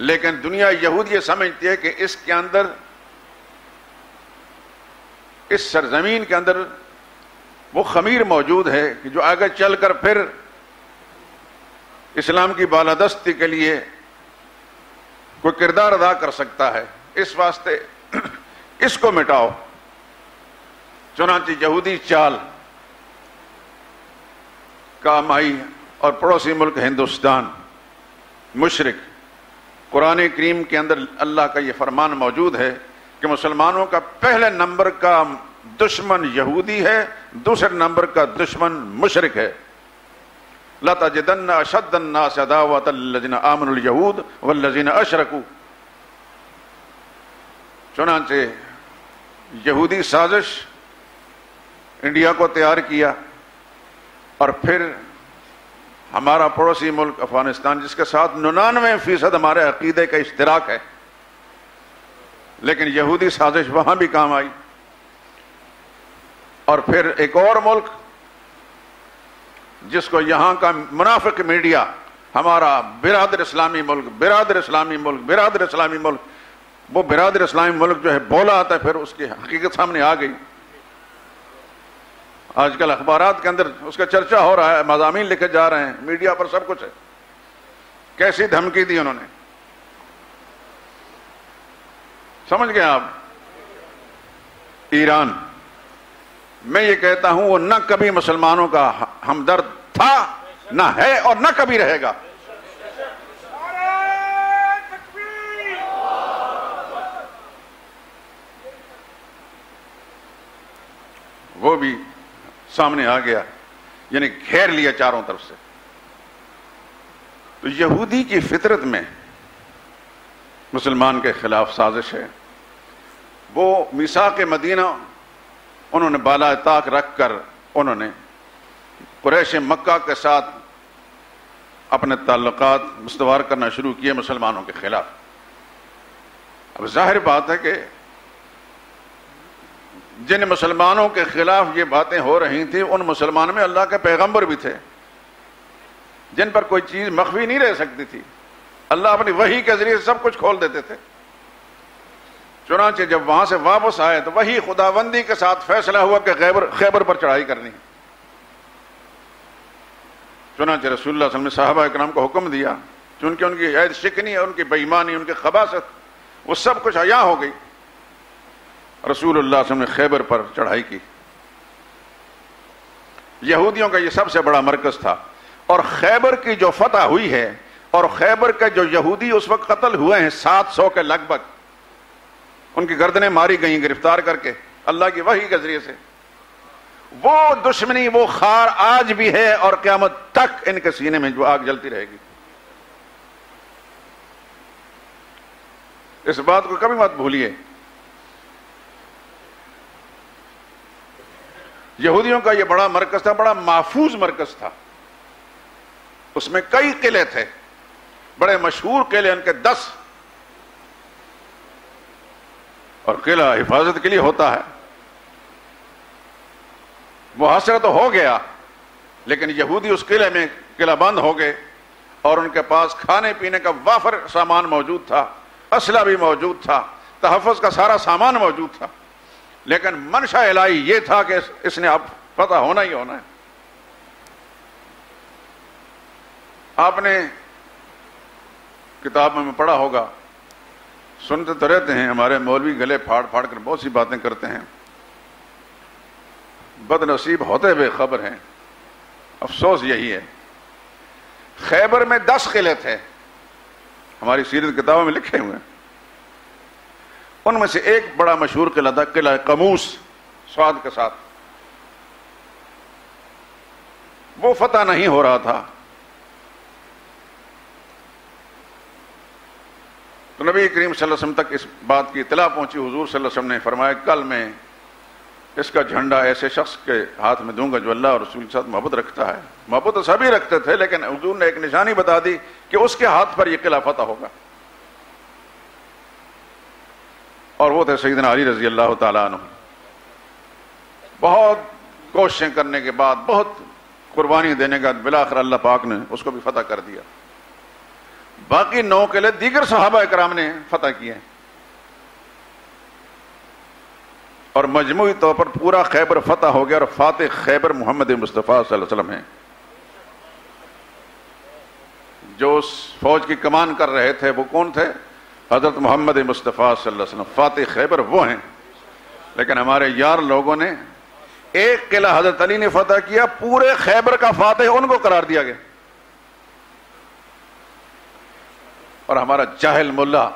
لیکن دنیا یہود یہ سمجھتی ہے کہ اس کے اندر، اس سرزمین کے اندر وہ خمیر موجود ہے کہ جو آگے چل کر پھر اسلام کی بالادستی کے لیے کوئی کردار ادا کر سکتا ہے. اس واسطے اس کو مٹاؤ. چنانچہ یہودی چال کام آئی اور پڑوسی ملک ہندوستان مشرک. قرآن کریم کے اندر اللہ کا یہ فرمان موجود ہے کہ مسلمانوں کا پہلے نمبر کا دشمن یہودی ہے، دوسرے نمبر کا دشمن مشرک ہے. لَتَجِدَنَّ أَشَدَّ النَّاسِ عَدَاوَةً لِّلَّذِينَ آمَنُوا الْيَهُودُ وَالَّذِينَ أَشْرَكُوا. چنانچہ یہودی سازش انڈیا کو تیار کیا، اور پھر ہمارا پڑوسی ملک افغانستان جس کے ساتھ 99% ہمارے عقیدے کا اشتراک ہے، لیکن یہودی سازش وہاں بھی کام آئی. اور پھر ایک اور ملک جس کو یہاں کا منافق میڈیا ہمارا برادر اسلامی ملک، برادر اسلامی ملک، برادر اسلامی ملک، وہ برادر اسلامی ملک جو ہے بولا آتا ہے، پھر اس کی حقیقت سامنے آ گئی. آج کل اخبارات کے اندر اس کا چرچا ہو رہا ہے، مضامین لکھے جا رہے ہیں، میڈیا پر سب کچھ ہے. کیسی دھمکی دی انہوں نے، سمجھ گئے آپ؟ ایران، میں یہ کہتا ہوں وہ نہ کبھی مسلمانوں کا ہمدرد تھا، نہ ہے، اور نہ کبھی رہے گا. وہ بھی سامنے آ گیا، یعنی گھیر لیا چاروں طرف سے. تو یہودی کی فطرت میں مسلمان کے خلاف سازش ہے. وہ میثاق مدینہ انہوں نے بالا طاق رکھ کر انہوں نے قریش مکہ کے ساتھ اپنے تعلقات استوار کرنا شروع کیے مسلمانوں کے خلاف. اب ظاہر بات ہے کہ جن مسلمانوں کے خلاف یہ باتیں ہو رہی تھیں ان مسلمانوں میں اللہ کے پیغمبر بھی تھے جن پر کوئی چیز مخفی نہیں رہ سکتی تھی. اللہ اپنی وحی کے ذریعے سب کچھ کھول دیتے تھے. چنانچہ جب وہاں سے واپس آئے تو وہی خداوندی کے ساتھ فیصلہ ہوا کہ خیبر پر چڑھائی کرنی ہے. چنانچہ رسول اللہ صلی اللہ علیہ وسلم نے صحابہ اکرام کو حکم دیا، چونکہ ان کی عید شکنی اور ان کی بےایمانی، ان کی خباثت، وہ سب کچھ عیاں ہو گئی. رسول اللہ صلی اللہ علیہ وسلم نے خیبر پر چڑھائی کی. یہودیوں کا یہ سب سے بڑا مرکز تھا، اور خیبر کی جو فتح ہوئی ہے اور خیبر کے جو یہودی اس وقت قتل ہوئے ہیں 700 کے لگ بھگ، ان کی گردنیں ماری گئیں گرفتار کر کے اللہ کی وحی کے ذریعے سے. وہ دشمنی، وہ خار آج بھی ہے اور قیامت تک ان کے سینے میں جو آگ جلتی رہے گی. اس بات کو کبھی مت بھولیے. یہودیوں کا یہ بڑا مرکز تھا، بڑا محفوظ مرکز تھا. اس میں کئی قلعے تھے، بڑے مشہور قلعے، ان کے 10. اور قلعہ حفاظت کے لیے ہوتا ہے. محاصرہ تو ہو گیا، لیکن یہودی اس قلعے میں قلعہ بند ہو گئے، اور ان کے پاس کھانے پینے کا وافر سامان موجود تھا، اسلحہ بھی موجود تھا، تحفظ کا سارا سامان موجود تھا. لیکن منشا الہی یہ تھا کہ اس نے اب فتح ہونا ہی ہونا ہے. آپ نے کتاب میں پڑھا ہوگا، سنتے تو رہتے ہیں، ہمارے مولوی گلے پھاڑ پھاڑ کر بہت سی باتیں کرتے ہیں، بد نصیب ہوتے ہوئے خبر ہیں. افسوس یہی ہے، خیبر میں 10 قلعے تھے، ہماری سیرت کتابوں میں لکھے ہوئے ہیں. ان میں سے ایک بڑا مشہور قلعہ تھا، قلعہ قموس، سواد کے ساتھ. وہ فتح نہیں ہو رہا تھا. تو نبی کریم صلی اللہ علیہ وسلم تک اس بات کی اطلاع پہنچی. حضور صلی اللہ علیہ وسلم نے فرمایا کل میں اس کا جھنڈا ایسے شخص کے ہاتھ میں دوں گا جو اللہ اور رسول کے ساتھ محبت رکھتا ہے. محبت تو سبھی رکھتے تھے، لیکن حضور نے ایک نشانی بتا دی کہ اس کے ہاتھ پر یہ قلعہ فتح ہوگا. اور وہ تھے سیدنا علی رضی اللہ تعالیٰ عنہ. بہت کوششیں کرنے کے بعد، بہت قربانی دینے کے بعد بالآخر اللہ پاک نے اس کو بھی فتح کر دیا. باقی 9 قلعے دیگر صحابہ اکرام نے فتح کیے، اور مجموعی طور پر پورا خیبر فتح ہو گیا. اور فاتح خیبر محمد مصطفیٰ صلی اللہ علیہ وسلم ہیں. جو اس فوج کی کمان کر رہے تھے وہ کون تھے؟ حضرت محمد مصطفیٰ صلی اللہ علیہ وسلم. فاتح خیبر وہ ہیں. لیکن ہمارے یار لوگوں نے ایک قلعہ حضرت علی نے فتح کیا، پورے خیبر کا فاتح ان کو قرار دیا گیا. اور ہمارا جاہل ملا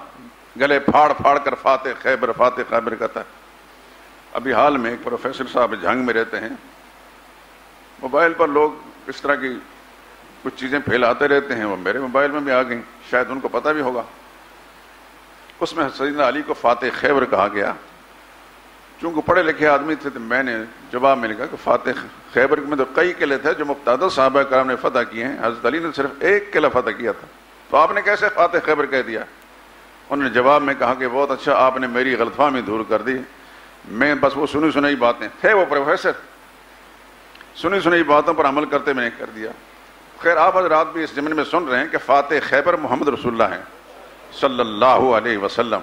گلے پھاڑ پھاڑ کر فاتح خیبر کہتا ہے. ابھی حال میں ایک پروفیسر صاحب جھنگ میں رہتے ہیں، موبائل پر لوگ اس طرح کی کچھ چیزیں پھیلاتے رہتے ہیں، وہ میرے موبائل میں بھی آ گئیں، شاید ان کو پتہ بھی ہوگا. اس میں سیدنا علی کو فاتح خیبر کہا گیا. چونکہ پڑھے لکھے آدمی تھے تو میں نے جواب میں لکھا کہ فاتح خیبر میں تو کئی قلعے تھے جو مقتدر صحابہ کرام نے فتح کیے ہیں، حضرت علی نے صرف ایک قلعہ فتح کیا تھا، تو آپ نے کیسے فاتح خیبر کہہ دیا؟ انہوں نے جواب میں کہا کہ بہت اچھا، آپ نے میری غلط فہمی دور کر دی، میں بس وہ سنی سنائی باتیں تھے، وہ پروفیسر سنی سنائی باتوں پر عمل کرتے میں نے کر دیا۔ خیر آپ حضرات بھی اس ضمن میں سن رہے ہیں کہ فاتح خیبر محمد رسول اللہ ہیں صلی اللہ علیہ وسلم۔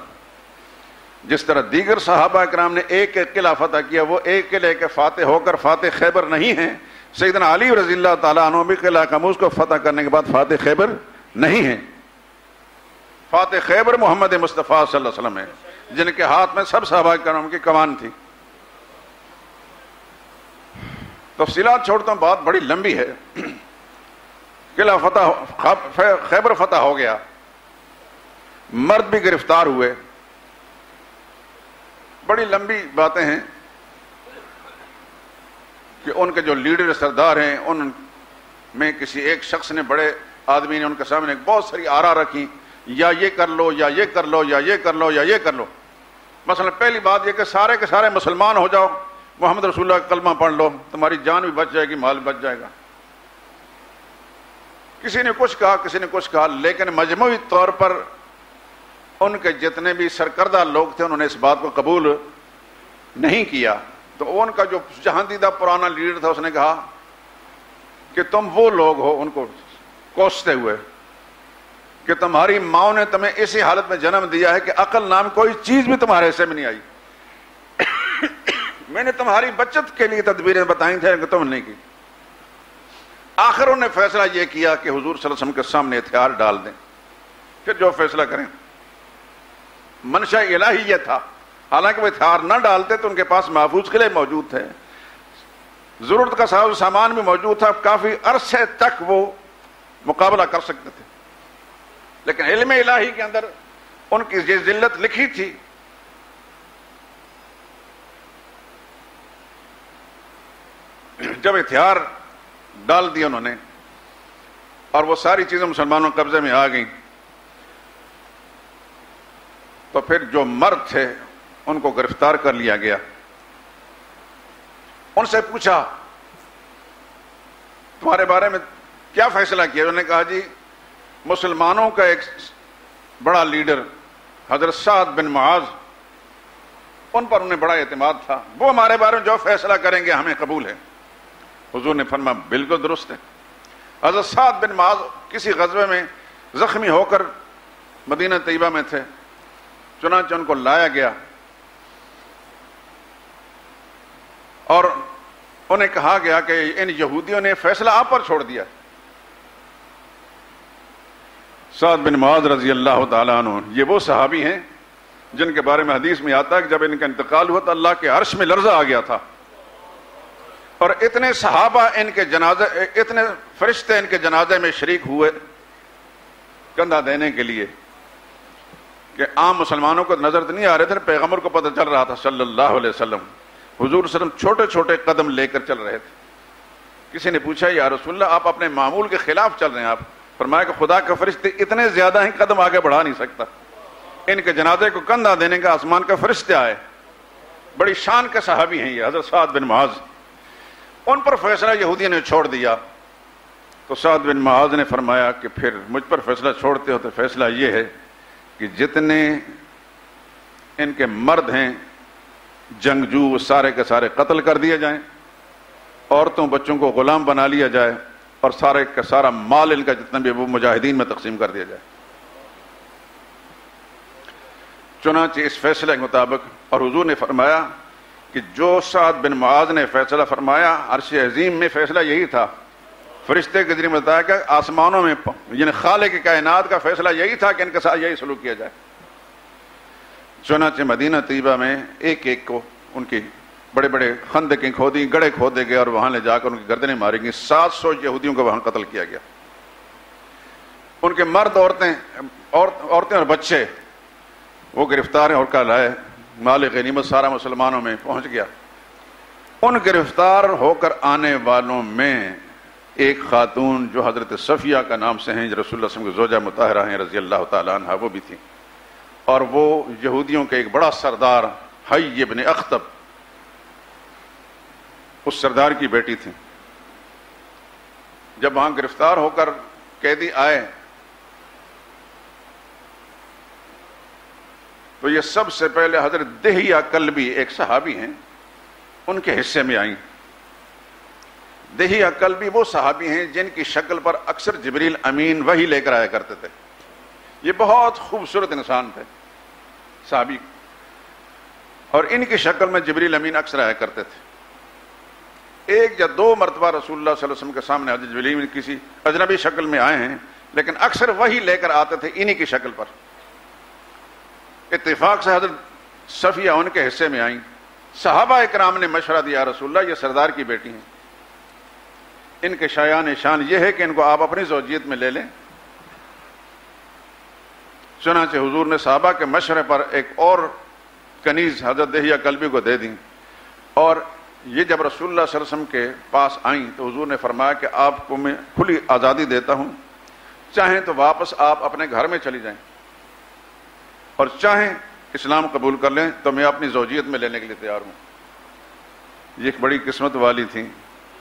جس طرح دیگر صحابہ کرام نے ایک ایک قلعہ فتح کیا، وہ ایک قلعے کے فاتح ہو کر فاتح خیبر نہیں ہیں۔ سیدنا علی رضی اللہ تعالیٰ عنہ بھی قلعہ قموس کو فتح کرنے کے بعد فاتح خیبر نہیں ہیں، فاتح خیبر محمد مصطفیٰ صلی اللہ علیہ وسلم ہیں، جن کے ہاتھ میں سب صحابہ کرام کی کمان تھی۔ تفصیلات چھوڑتا ہوں، بات بڑی لمبی ہے۔ قلعہ فتح خیبر فتح ہو گیا، مرد بھی گرفتار ہوئے، بڑی لمبی باتیں ہیں کہ ان کے جو لیڈر سردار ہیں ان میں کسی ایک شخص نے، بڑے آدمی نے ان کے سامنے بہت ساری آراء رکھی، یا یہ کر لو یا یہ کر لو یا یہ کر لو یا یہ کر لو۔ مثلا پہلی بات یہ کہ سارے کے سارے مسلمان ہو جاؤ، محمد رسول اللہ کا کلمہ پڑھ لو، تمہاری جان بھی بچ جائے گی، مال بچ جائے گا۔ کسی نے کچھ کہا، کسی نے کچھ کہا، لیکن مجموعی طور پر ان کے جتنے بھی سرکردہ لوگ تھے انہوں نے اس بات کو قبول نہیں کیا۔ تو ان کا جو جہاندیدہ پرانا لیڈر تھا اس نے کہا کہ تم وہ لوگ ہو، ان کو کوستے ہوئے، کہ تمہاری ماں نے تمہیں اسی حالت میں جنم دیا ہے کہ عقل نام کوئی چیز بھی تمہارے حصے میں نہیں آئی۔ میں نے تمہاری بچت کے لیے تدبیریں بتائی تھیں کہ تم نے نہیں کی۔ آخر انہوں نے فیصلہ یہ کیا کہ حضور صلی اللہ علیہ وسلم کے سامنے ہتھیار ڈال دیں، پھر جو فیصلہ کریں۔ منشا الہی یہ تھا، حالانکہ وہ ہتھیار نہ ڈالتے تو ان کے پاس محفوظ قلعے موجود تھے، ضرورت کا ساز و سامان بھی موجود تھا، کافی عرصے تک وہ مقابلہ کر سکتے تھے۔ لیکن علم الہی کے اندر ان کی یہ ذلت لکھی تھی۔ جب ہتھیار ڈال دیا انہوں نے اور وہ ساری چیزیں مسلمانوں کے قبضے میں آ گئیں، تو پھر جو مرد تھے ان کو گرفتار کر لیا گیا۔ ان سے پوچھا تمہارے بارے میں کیا فیصلہ کیا؟ انہوں نے کہا جی مسلمانوں کا ایک بڑا لیڈر حضرت سعد بن معاذ، ان پر انہیں بڑا اعتماد تھا، وہ ہمارے بارے میں جو فیصلہ کریں گے ہمیں قبول ہے۔ حضور نے فرمایا بالکل درست ہے۔ حضرت سعد بن معاذ کسی غزوے میں زخمی ہو کر مدینہ طیبہ میں تھے، چنانچہ ان کو لایا گیا اور انہیں کہا گیا کہ ان یہودیوں نے فیصلہ آپ پر چھوڑ دیا۔ سعد بن معاذ رضی اللہ تعالیٰ عنہ یہ وہ صحابی ہیں جن کے بارے میں حدیث میں آتا ہے کہ جب ان کا انتقال ہوا تو اللہ کے عرش میں لرزہ آ گیا تھا، اور اتنے صحابہ ان کے جنازے، اتنے فرشتے ان کے جنازے میں شریک ہوئے کندھا دینے کے لیے کہ عام مسلمانوں کو نظر تو نہیں آ رہے تھے، پیغمبر کو پتہ چل رہا تھا صلی اللہ علیہ وسلم۔ حضور صلی اللہ علیہ وسلم چھوٹے چھوٹے قدم لے کر چل رہے تھے۔ کسی نے پوچھا یا رسول اللہ آپ اپنے معمول کے خلاف چل رہے ہیں؟ آپ فرمایا کہ خدا کے فرشتے اتنے زیادہ ہیں قدم آگے بڑھا نہیں سکتا، ان کے جنازے کو کندھا دینے کا آسمان کا فرشتے آئے۔ بڑی شان کے صحابی ہیں یہ حضرت سعد بن معاذ۔ ان پر فیصلہ یہودیوں نے چھوڑ دیا تو سعد بن معاذ نے فرمایا کہ پھر مجھ پر فیصلہ چھوڑتے ہو تو فیصلہ یہ ہے کہ جتنے ان کے مرد ہیں جنگجو وہ سارے کے سارے قتل کر دیے جائیں، عورتوں بچوں کو غلام بنا لیا جائے، اور سارے کا سارا مال ان کا جتنا بھی وہ مجاہدین میں تقسیم کر دیا جائے۔ چنانچہ اس فیصلے کے مطابق، اور حضور نے فرمایا کہ جو سعد بن معاذ نے فیصلہ فرمایا عرش عظیم میں فیصلہ یہی تھا، فرشتے کے ذریعے بتایا کہ آسمانوں میں یعنی خالق کائنات کا فیصلہ یہی تھا کہ ان کے ساتھ یہی سلوک کیا جائے۔ چنانچہ مدینہ طیبہ میں ایک ایک کو ان کی بڑے بڑے خندقیں کھودی، گڑھے کھودے گئے اور وہاں لے جا کر ان کی گردنیں ماری گئیں۔ 700 یہودیوں کو وہاں قتل کیا گیا۔ ان کے مرد، عورتیں اور بچے وہ گرفتار ہیں اور کل آئے، مال غنیمت سارا مسلمانوں میں پہنچ گیا۔ ان گرفتار ہو کر آنے والوں میں ایک خاتون جو حضرت صفیہ کا نام سے ہیں، جو رسول اللہ صلی اللہ علیہ وسلم کی زوجہ مطہرہ ہیں رضی اللہ تعالیٰ عنہ، وہ بھی تھیں، اور وہ یہودیوں کے ایک بڑا سردار حی بن اخطب، اس سردار کی بیٹی تھی۔ جب وہاں گرفتار ہو کر قیدی آئے تو یہ سب سے پہلے حضرت دہیہ کلبی ایک صحابی ہیں، ان کے حصے میں آئیں۔ دہیہ کلبی وہ صحابی ہیں جن کی شکل پر اکثر جبریل امین وحی لے کر آیا کرتے تھے۔ یہ بہت خوبصورت انسان تھے صحابی، اور ان کی شکل میں جبریل امین اکثر آیا کرتے تھے۔ ایک یا دو مرتبہ رسول اللہ صلی اللہ علیہ وسلم کے سامنے حضرت جبریل امین کسی اجنبی شکل میں آئے ہیں، لیکن اکثر وحی لے کر آتے تھے انہی کی شکل پر۔ اتفاق سے حضرت صفیہ ان کے حصے میں آئیں۔ صحابہ اکرام نے مشورہ دیا، رسول اللہ یہ سردار کی بیٹی ہیں، ان کے شایان شان یہ ہے کہ ان کو آپ اپنی زوجیت میں لے لیں۔ چنانچہ حضور نے صحابہ کے مشورے پر ایک اور کنیز حضرت دہیہ کلبی کو دے دیں، اور یہ جب رسول اللہ صلی اللہ علیہ وسلم کے پاس آئیں تو حضور نے فرمایا کہ آپ کو میں کھلی آزادی دیتا ہوں، چاہیں تو واپس آپ اپنے گھر میں چلی جائیں، اور چاہیں اسلام قبول کر لیں تو میں اپنی زوجیت میں لینے کے لیے تیار ہوں۔ یہ ایک بڑی قسمت والی تھی،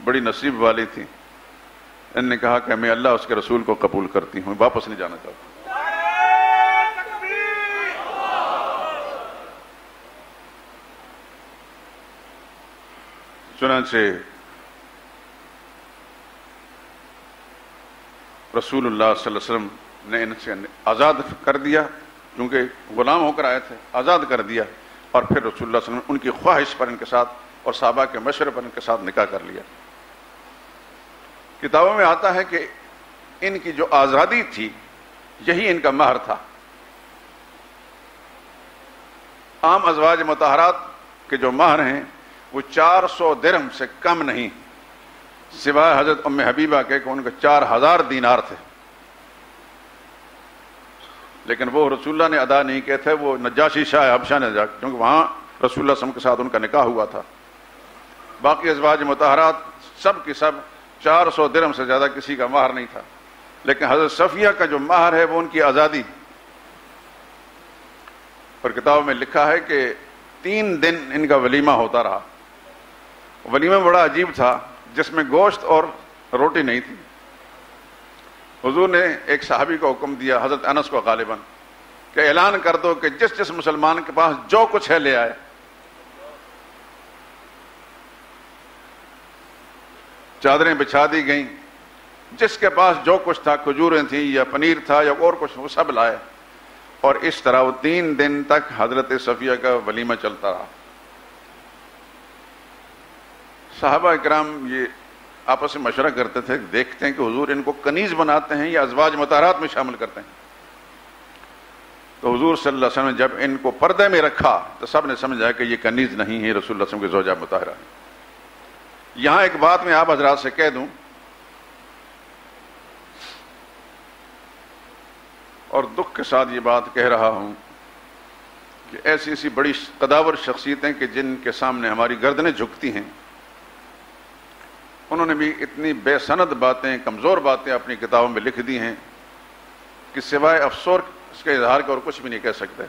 بڑی نصیب والی تھی۔ ان نے کہا کہ میں اللہ اس کے رسول کو قبول کرتی ہوں، واپس نہیں جانا چاہتا۔ چنانچہ رسول اللہ صلی اللہ علیہ وسلم نے ان سے آزاد کر دیا، کیونکہ غلام ہو کر آئے تھے، آزاد کر دیا، اور پھر رسول اللہ صلی اللہ علیہ وسلم نے ان کی خواہش پر ان کے ساتھ اور صحابہ کے مشورے پر ان کے ساتھ نکاح کر لیا۔ کتابوں میں آتا ہے کہ ان کی جو آزادی تھی یہی ان کا مہر تھا۔ عام ازواج مطہرات کے جو مہر ہیں وہ 400 درہم سے کم نہیں، سوائے حضرت ام حبیبہ کے کہ ان کے 4000 دینار تھے، لیکن وہ رسول اللہ نے ادا نہیں کیے تھے، وہ نجاشی شاہ حبشہ نے جا، کیونکہ وہاں رسول اللہ صلی اللہ علیہ وسلم کے ساتھ ان کا نکاح ہوا تھا۔ باقی ازواج مطہرات سب کی سب 400 درہم سے زیادہ کسی کا مہر نہیں تھا، لیکن حضرت صفیہ کا جو مہر ہے وہ ان کی آزادی۔ اور کتاب میں لکھا ہے کہ 3 دن ان کا ولیمہ ہوتا رہا۔ ولیمہ بڑا عجیب تھا، جس میں گوشت اور روٹی نہیں تھی۔ حضور نے ایک صحابی کو حکم دیا، حضرت انس کو غالباً، کہ اعلان کر دو کہ جس جس مسلمان کے پاس جو کچھ ہے لے آئے۔ چادریں بچھا دی گئیں، جس کے پاس جو کچھ تھا، کھجوریں تھیں یا پنیر تھا یا اور کچھ، وہ سب لائے، اور اس طرح وہ 3 دن تک حضرت صفیہ کا ولیمہ چلتا رہا۔ صحابہ اکرام یہ آپس میں مشورہ کرتے تھے، دیکھتے ہیں کہ حضور ان کو کنیز بناتے ہیں یا ازواج مطہرات میں شامل کرتے ہیں۔ تو حضور صلی اللہ علیہ وسلم نے جب ان کو پردے میں رکھا تو سب نے سمجھا کہ یہ کنیز نہیں ہے، رسول اللہ صلی اللہ علیہ وسلم کی زوجہ مطہرہ ہے۔ یہاں ایک بات میں آپ حضرات سے کہہ دوں، اور دکھ کے ساتھ یہ بات کہہ رہا ہوں، کہ ایسی ایسی بڑی قداور شخصیتیں کہ جن کے سامنے ہماری گردنیں جھکتی ہیں، انہوں نے بھی اتنی بے سند باتیں، کمزور باتیں اپنی کتابوں میں لکھ دی ہیں کہ سوائے افسوس کے اظہار کے اور کچھ بھی نہیں کہہ سکتے۔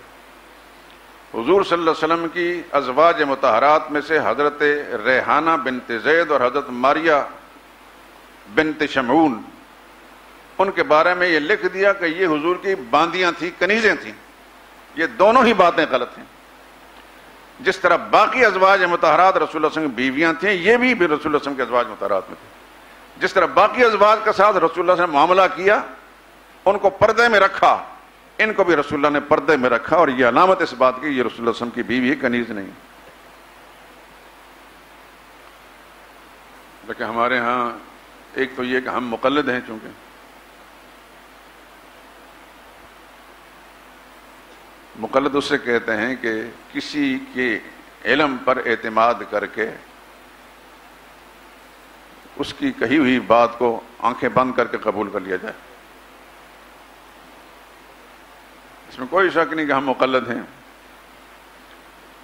حضور صلی اللہ علیہ وسلم کی ازواج مطہرات میں سے حضرت ریحانہ بنت زید اور حضرت ماریہ بنت شمعون، ان کے بارے میں یہ لکھ دیا کہ یہ حضور کی باندیاں تھیں، کنیزیں تھیں۔ یہ دونوں ہی باتیں غلط ہیں۔ جس طرح باقی ازواج مطہرات رسول اللہ صلی اللہ علیہ وسلم کی بیویاں تھیں، یہ بھی رسول اللہ صلی اللہ علیہ وسلم کے ازواج مطہرات میں تھے۔ جس طرح باقی ازواج کے ساتھ رسول اللہ صلی اللہ علیہ وسلم معاملہ کیا، ان کو پردے میں رکھا، ان کو بھی رسول اللہ نے پردے میں رکھا، اور یہ علامت اس بات کی یہ رسول اللہ صلی اللہ علیہ وسلم کی بیوی ہے، کنیز نہیں۔ لیکن ہمارے ہاں ایک تو یہ کہ ہم مقلد ہیں، چونکہ مقلد اسے کہتے ہیں کہ کسی کے علم پر اعتماد کر کے اس کی کہی ہوئی بات کو آنکھیں بند کر کے قبول کر لیا جائے۔ اس میں کوئی شک نہیں کہ ہم مقلد ہیں،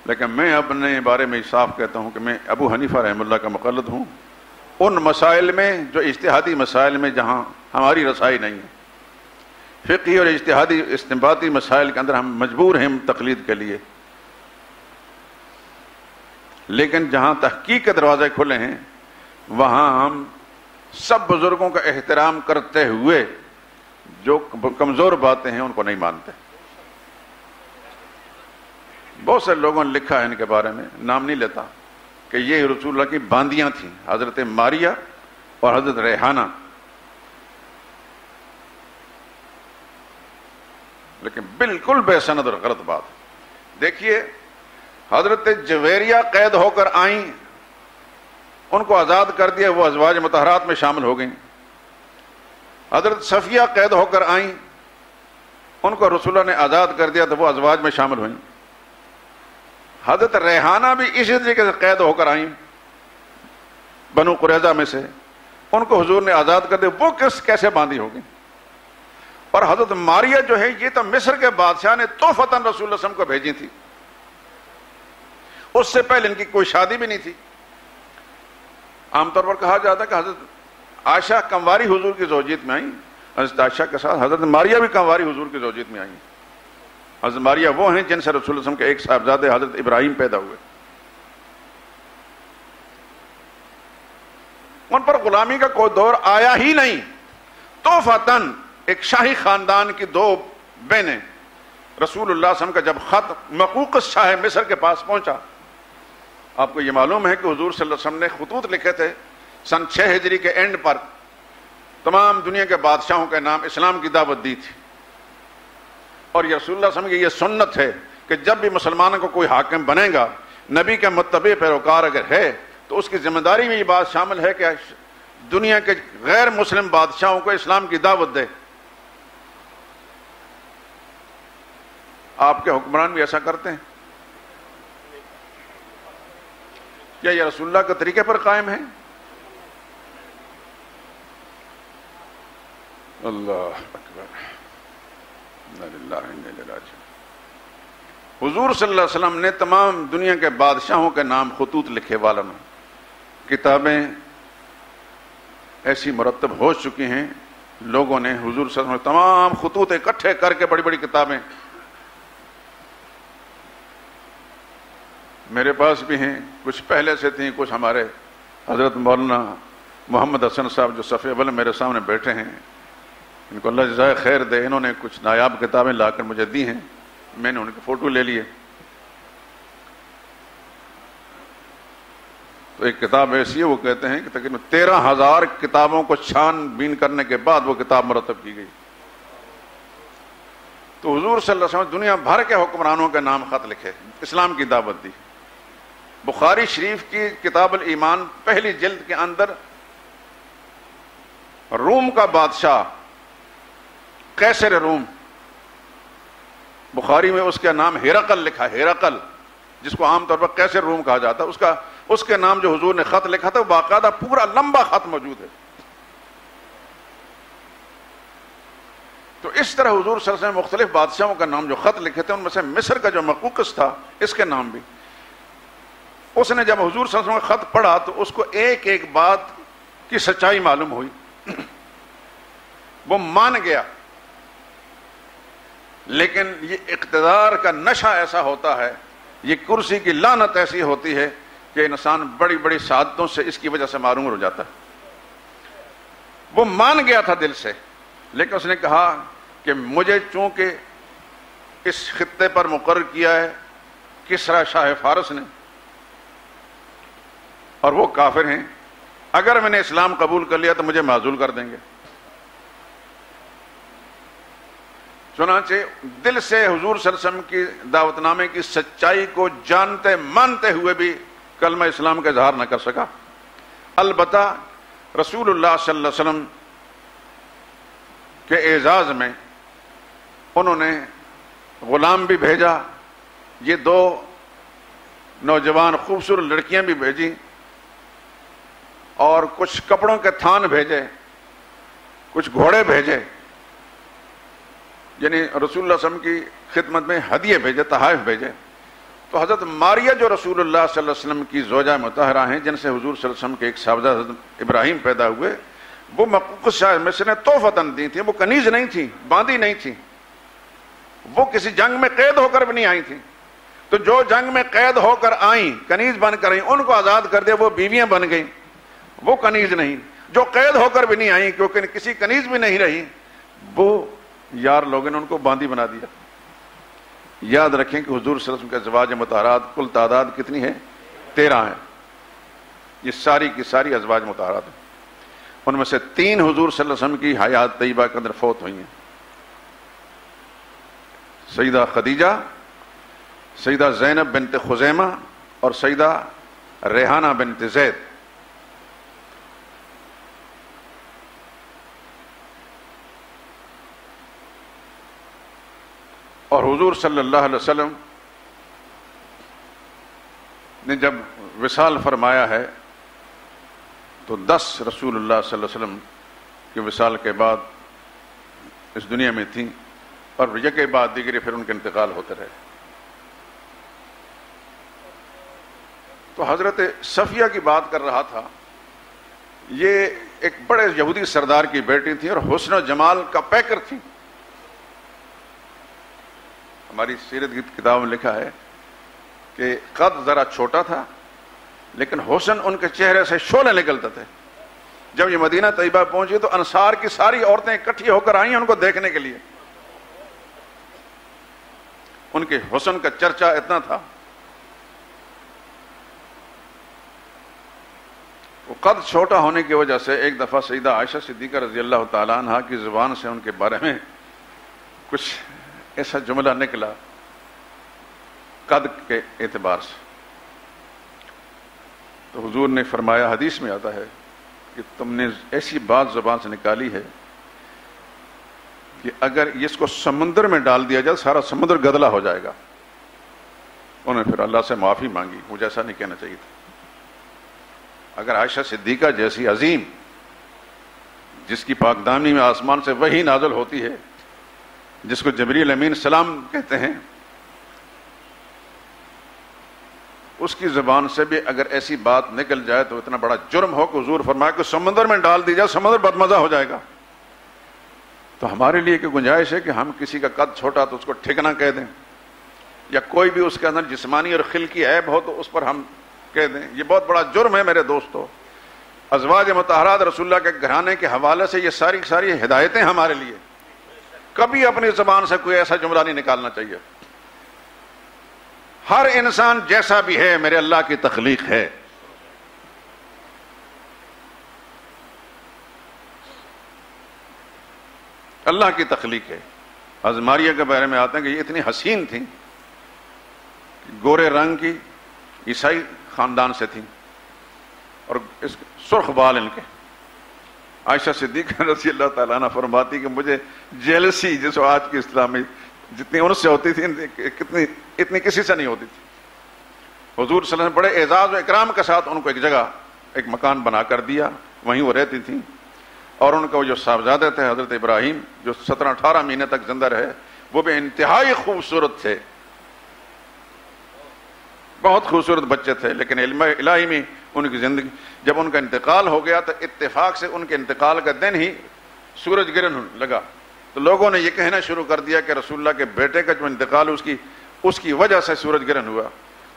لیکن میں اپنے بارے میں صاف کہتا ہوں کہ میں ابو حنیفہ رحمہ اللہ کا مقلد ہوں، ان مسائل میں جو اجتہادی مسائل میں جہاں ہماری رسائی نہیں ہے۔ فقہی اور اجتہادی استنباطی مسائل کے اندر ہم مجبور ہیں تقلید کے لیے، لیکن جہاں تحقیق کے دروازے کھلے ہیں وہاں ہم سب بزرگوں کا احترام کرتے ہوئے جو کمزور باتیں ہیں ان کو نہیں مانتے۔ بہت سے لوگوں نے لکھا ہے ان کے بارے میں، نام نہیں لیتا، کہ یہ رسول اللہ کی باندیاں تھیں، حضرت ماریہ اور حضرت ریحانہ. لیکن بالکل بے سند اور غلط بات. دیکھیے حضرت جویریہ قید ہو کر آئیں، ان کو آزاد کر دیا، وہ ازواج مطہرات میں شامل ہو گئیں. حضرت صفیہ قید ہو کر آئیں، ان کو رسول اللہ نے آزاد کر دیا تو وہ ازواج میں شامل ہوئیں. حضرت ریحانہ بھی اسی طریقے سے قید ہو کر آئیں بنو قریظہ میں سے، ان کو حضور نے آزاد کر دیا، وہ کیسے باندھی ہوگی. اور حضرت ماریہ جو ہے یہ تو مصر کے بادشاہ نے تحفۃً رسول اللہ صلی اللہ علیہ وسلم کو بھیجی تھی، اس سے پہلے ان کی کوئی شادی بھی نہیں تھی. عام طور پر کہا جاتا ہے کہ حضرت عائشہ کنواری حضور کی زوجیت میں آئیں، حضرت عائشہ کے ساتھ حضرت ماریہ بھی کنواری حضور کی زوجیت میں آئیں. حضرت ماریہ وہ ہیں جن سے رسول اللہ صلی اللہ علیہ وسلم کے ایک صاحبزادے حضرت ابراہیم پیدا ہوئے. ان پر غلامی کا کوئی دور آیا ہی نہیں. تحفۃً ایک شاہی خاندان کی دو بہنیں، رسول اللہ صلی اللہ علیہ وسلم کا جب خط مقوقس شاہ مصر کے پاس پہنچا، آپ کو یہ معلوم ہے کہ حضور صلی اللہ علیہ وسلم نے خطوط لکھے تھے سن 6 ہجری کے اینڈ پر، تمام دنیا کے بادشاہوں کے نام اسلام کی دعوت دی تھی. اور یہ رسول اللہ صلی اللہ علیہ وسلم کی یہ سنت ہے کہ جب بھی مسلمانوں کو کوئی حاکم بنے گا، نبی کے متبع پیروکار اگر ہے تو اس کی ذمہ داری میں یہ بات شامل ہے کہ دنیا کے غیر مسلم بادشاہوں کو اسلام کی دعوت دے. آپ کے حکمران بھی ایسا کرتے ہیں کیا؟ یہ رسول اللہ کے طریقے پر قائم ہے؟ اللہ اکبر. حضور صلی اللہ علیہ وسلم نے تمام دنیا کے بادشاہوں کے نام خطوط لکھے، والوں میں کتابیں ایسی مرتب ہو چکی ہیں، لوگوں نے حضور صلی اللہ علیہ وسلم تمام خطوط اکٹھے کر کے بڑی بڑی کتابیں میرے پاس بھی ہیں، کچھ پہلے سے تھیں، کچھ ہمارے حضرت مولانا محمد حسن صاحب جو صفحے اول میرے سامنے بیٹھے ہیں، ان کو اللہ جزائے خیر دے، انہوں نے کچھ نایاب کتابیں لا کر مجھے دی ہیں، میں نے ان کے فوٹو لے لیے. تو ایک کتاب ایسی ہے، وہ کہتے ہیں کہ تقریباً 13,000 کتابوں کو چھان بین کرنے کے بعد وہ کتاب مرتب کی گئی. تو حضور صلی اللہ علیہ وسلم دنیا بھر کے حکمرانوں کے نام خط لکھے، اسلام کی دعوت دی. بخاری شریف کی کتاب الایمان پہلی جلد کے اندر روم کا بادشاہ قیصر روم، بخاری میں اس کا نام ہیرقل لکھا، ہیرقل جس کو عام طور پر قیصر روم کہا جاتا ہے، اس کے نام جو حضور نے خط لکھا تھا وہ باقاعدہ پورا لمبا خط موجود ہے. تو اس طرح حضور صلی اللہ علیہ وسلم مختلف بادشاہوں کا نام جو خط لکھے تھے، ان میں سے مصر کا جو مقوقس تھا اس کے نام بھی. اس نے جب حضور صلی اللہ علیہ وسلم کا خط پڑھا تو اس کو ایک ایک بات کی سچائی معلوم ہوئی، وہ مان گیا. لیکن یہ اقتدار کا نشہ ایسا ہوتا ہے، یہ کرسی کی لعنت ایسی ہوتی ہے کہ انسان بڑی بڑی سعادتوں سے اس کی وجہ سے معروم ہو جاتا ہے. وہ مان گیا تھا دل سے، لیکن اس نے کہا کہ مجھے چونکہ اس خطے پر مقرر کیا ہے کسریٰ شاہ فارس نے، اور وہ کافر ہیں، اگر میں نے اسلام قبول کر لیا تو مجھے معزول کر دیں گے. چنانچہ دل سے حضور صلی اللہ علیہ وسلم کی دعوت نامے کی سچائی کو جانتے مانتے ہوئے بھی کلمہ اسلام کا اظہار نہ کر سکا. البتہ رسول اللہ صلی اللہ علیہ وسلم کے اعزاز میں انہوں نے غلام بھی بھیجا، یہ 2 نوجوان خوبصورت لڑکیاں بھی بھیجی، اور کچھ کپڑوں کے تھان بھیجے، کچھ گھوڑے بھیجے، یعنی رسول اللہ صلی اللہ علیہ وسلم کی خدمت میں ہدیے بھیجے، تحائف بھیجے. تو حضرت ماریہ جو رسول اللہ صلی اللہ علیہ وسلم کی زوجہ مطہرہ ہیں، جن سے حضور صلی اللہ علیہ وسلم کے ایک صاحبزادہ حضرت ابراہیم پیدا ہوئے، وہ مقوقس شاہ مصر نے تحفتاً دی تھی. وہ کنیز نہیں تھی، باندھی نہیں تھی، وہ کسی جنگ میں قید ہو کر بھی نہیں آئی تھی. تو جو جنگ میں قید ہو کر آئیں، کنیز بن کر آئیں، ان کو آزاد کر دیا، وہ بیویاں بن گئیں، وہ کنیز نہیں. جو قید ہو کر بھی نہیں آئیں کیونکہ کسی کنیز بھی نہیں رہی، وہ یار لوگوں نے ان کو باندھی بنا دیا. یاد رکھیں کہ حضور صلی اللہ علیہ وسلم کے ازواج مطہرات کل تعداد کتنی ہے؟ 13 ہے. یہ ساری کی ساری ازواج مطہرات ہیں. ان میں سے 3 حضور صلی اللہ علیہ وسلم کی حیات طیبہ کے اندر فوت ہوئی ہیں. سیدہ خدیجہ، سیدہ زینب بنت خزیمہ اور سیدہ ریحانہ بنت زید. اور حضور صلی اللہ علیہ وسلم نے جب وصال فرمایا ہے تو 10 رسول اللہ صلی اللہ علیہ وسلم کے وصال کے بعد اس دنیا میں تھیں، اور یکے بعد دیگرے پھر ان کے انتقال ہوتے رہے. تو حضرت صفیہ کی بات کر رہا تھا. یہ ایک بڑے یہودی سردار کی بیٹی تھی اور حسن و جمال کا پیکر تھی. ہماری سیرت کی کتاب میں لکھا ہے کہ قد ذرا چھوٹا تھا لیکن حسن ان کے چہرے سے شعلے نکلتے تھے. جب یہ مدینہ طیبہ پہنچی تو انصار کی ساری عورتیں اکٹھی ہو کر آئیں ان کو دیکھنے کے لیے. ان کے حسن کا چرچا اتنا تھا. وہ قد چھوٹا ہونے کی وجہ سے ایک دفعہ سیدہ عائشہ صدیقہ رضی اللہ تعالیٰ عنہا کی زبان سے ان کے بارے میں کچھ ایسا جملہ نکلا قد کے اعتبار سے. تو حضور نے فرمایا، حدیث میں آتا ہے کہ تم نے ایسی بات زبان سے نکالی ہے کہ اگر اس کو سمندر میں ڈال دیا جائے سارا سمندر گدلا ہو جائے گا. انہوں نے پھر اللہ سے معافی مانگی، مجھے ایسا نہیں کہنا چاہیے تھا. اگر عائشہ صدیقہ جیسی عظیم جس کی پاکدامنی میں آسمان سے وحی نازل ہوتی ہے، جس کو جبریل امین سلام کہتے ہیں، اس کی زبان سے بھی اگر ایسی بات نکل جائے تو اتنا بڑا جرم ہو کہ حضور فرمایا کہ سمندر میں ڈال دی جائے سمندر بدمزہ ہو جائے گا. تو ہمارے لیے کہ گنجائش ہے کہ ہم کسی کا قد چھوٹا تو اس کو ٹھکنا کہہ دیں، یا کوئی بھی اس کے اندر جسمانی اور خلقی عیب ہو تو اس پر ہم کہہ دیں. یہ بہت بڑا جرم ہے میرے دوستو. ازواج مطہرات رسول اللہ کے گھرانے کے حوالے سے یہ ساری ہدایتیں ہمارے لیے. کبھی اپنی زبان سے کوئی ایسا جملہ نہیں نکالنا چاہیے. ہر انسان جیسا بھی ہے میرے اللہ کی تخلیق ہے. اللہ کی تخلیق ہے. حضرت ماریہ کے بارے میں آتے ہیں کہ یہ اتنی حسین تھیں، گورے رنگ کی، عیسائی خاندان سے تھیں اور اس سرخ بال ان کے. عائشہ صدیقہ رضی اللہ تعالیٰ عنہ فرماتی کہ مجھے جیلسی جس آج کی اسلامی جتنی ان سے ہوتی تھی اتنی کسی سے نہیں ہوتی تھی. حضور صلی اللہ علیہ وسلم بڑے اعزاز و اکرام کے ساتھ ان کو ایک جگہ ایک مکان بنا کر دیا، وہیں وہ رہتی تھیں. اور ان کا وہ جو صاحبزادے تھے حضرت ابراہیم جو 17-18 مہینے تک زندہ رہے، وہ بھی انتہائی خوبصورت تھے، بہت خوبصورت بچے تھے. لیکن علم الہی میں ان کی زندگی جب ان کا انتقال ہو گیا تو اتفاق سے ان کے انتقال کا دن ہی سورج گرہن لگا. تو لوگوں نے یہ کہنا شروع کر دیا کہ رسول اللہ کے بیٹے کا جو انتقال اس کی وجہ سے سورج گرہن ہوا.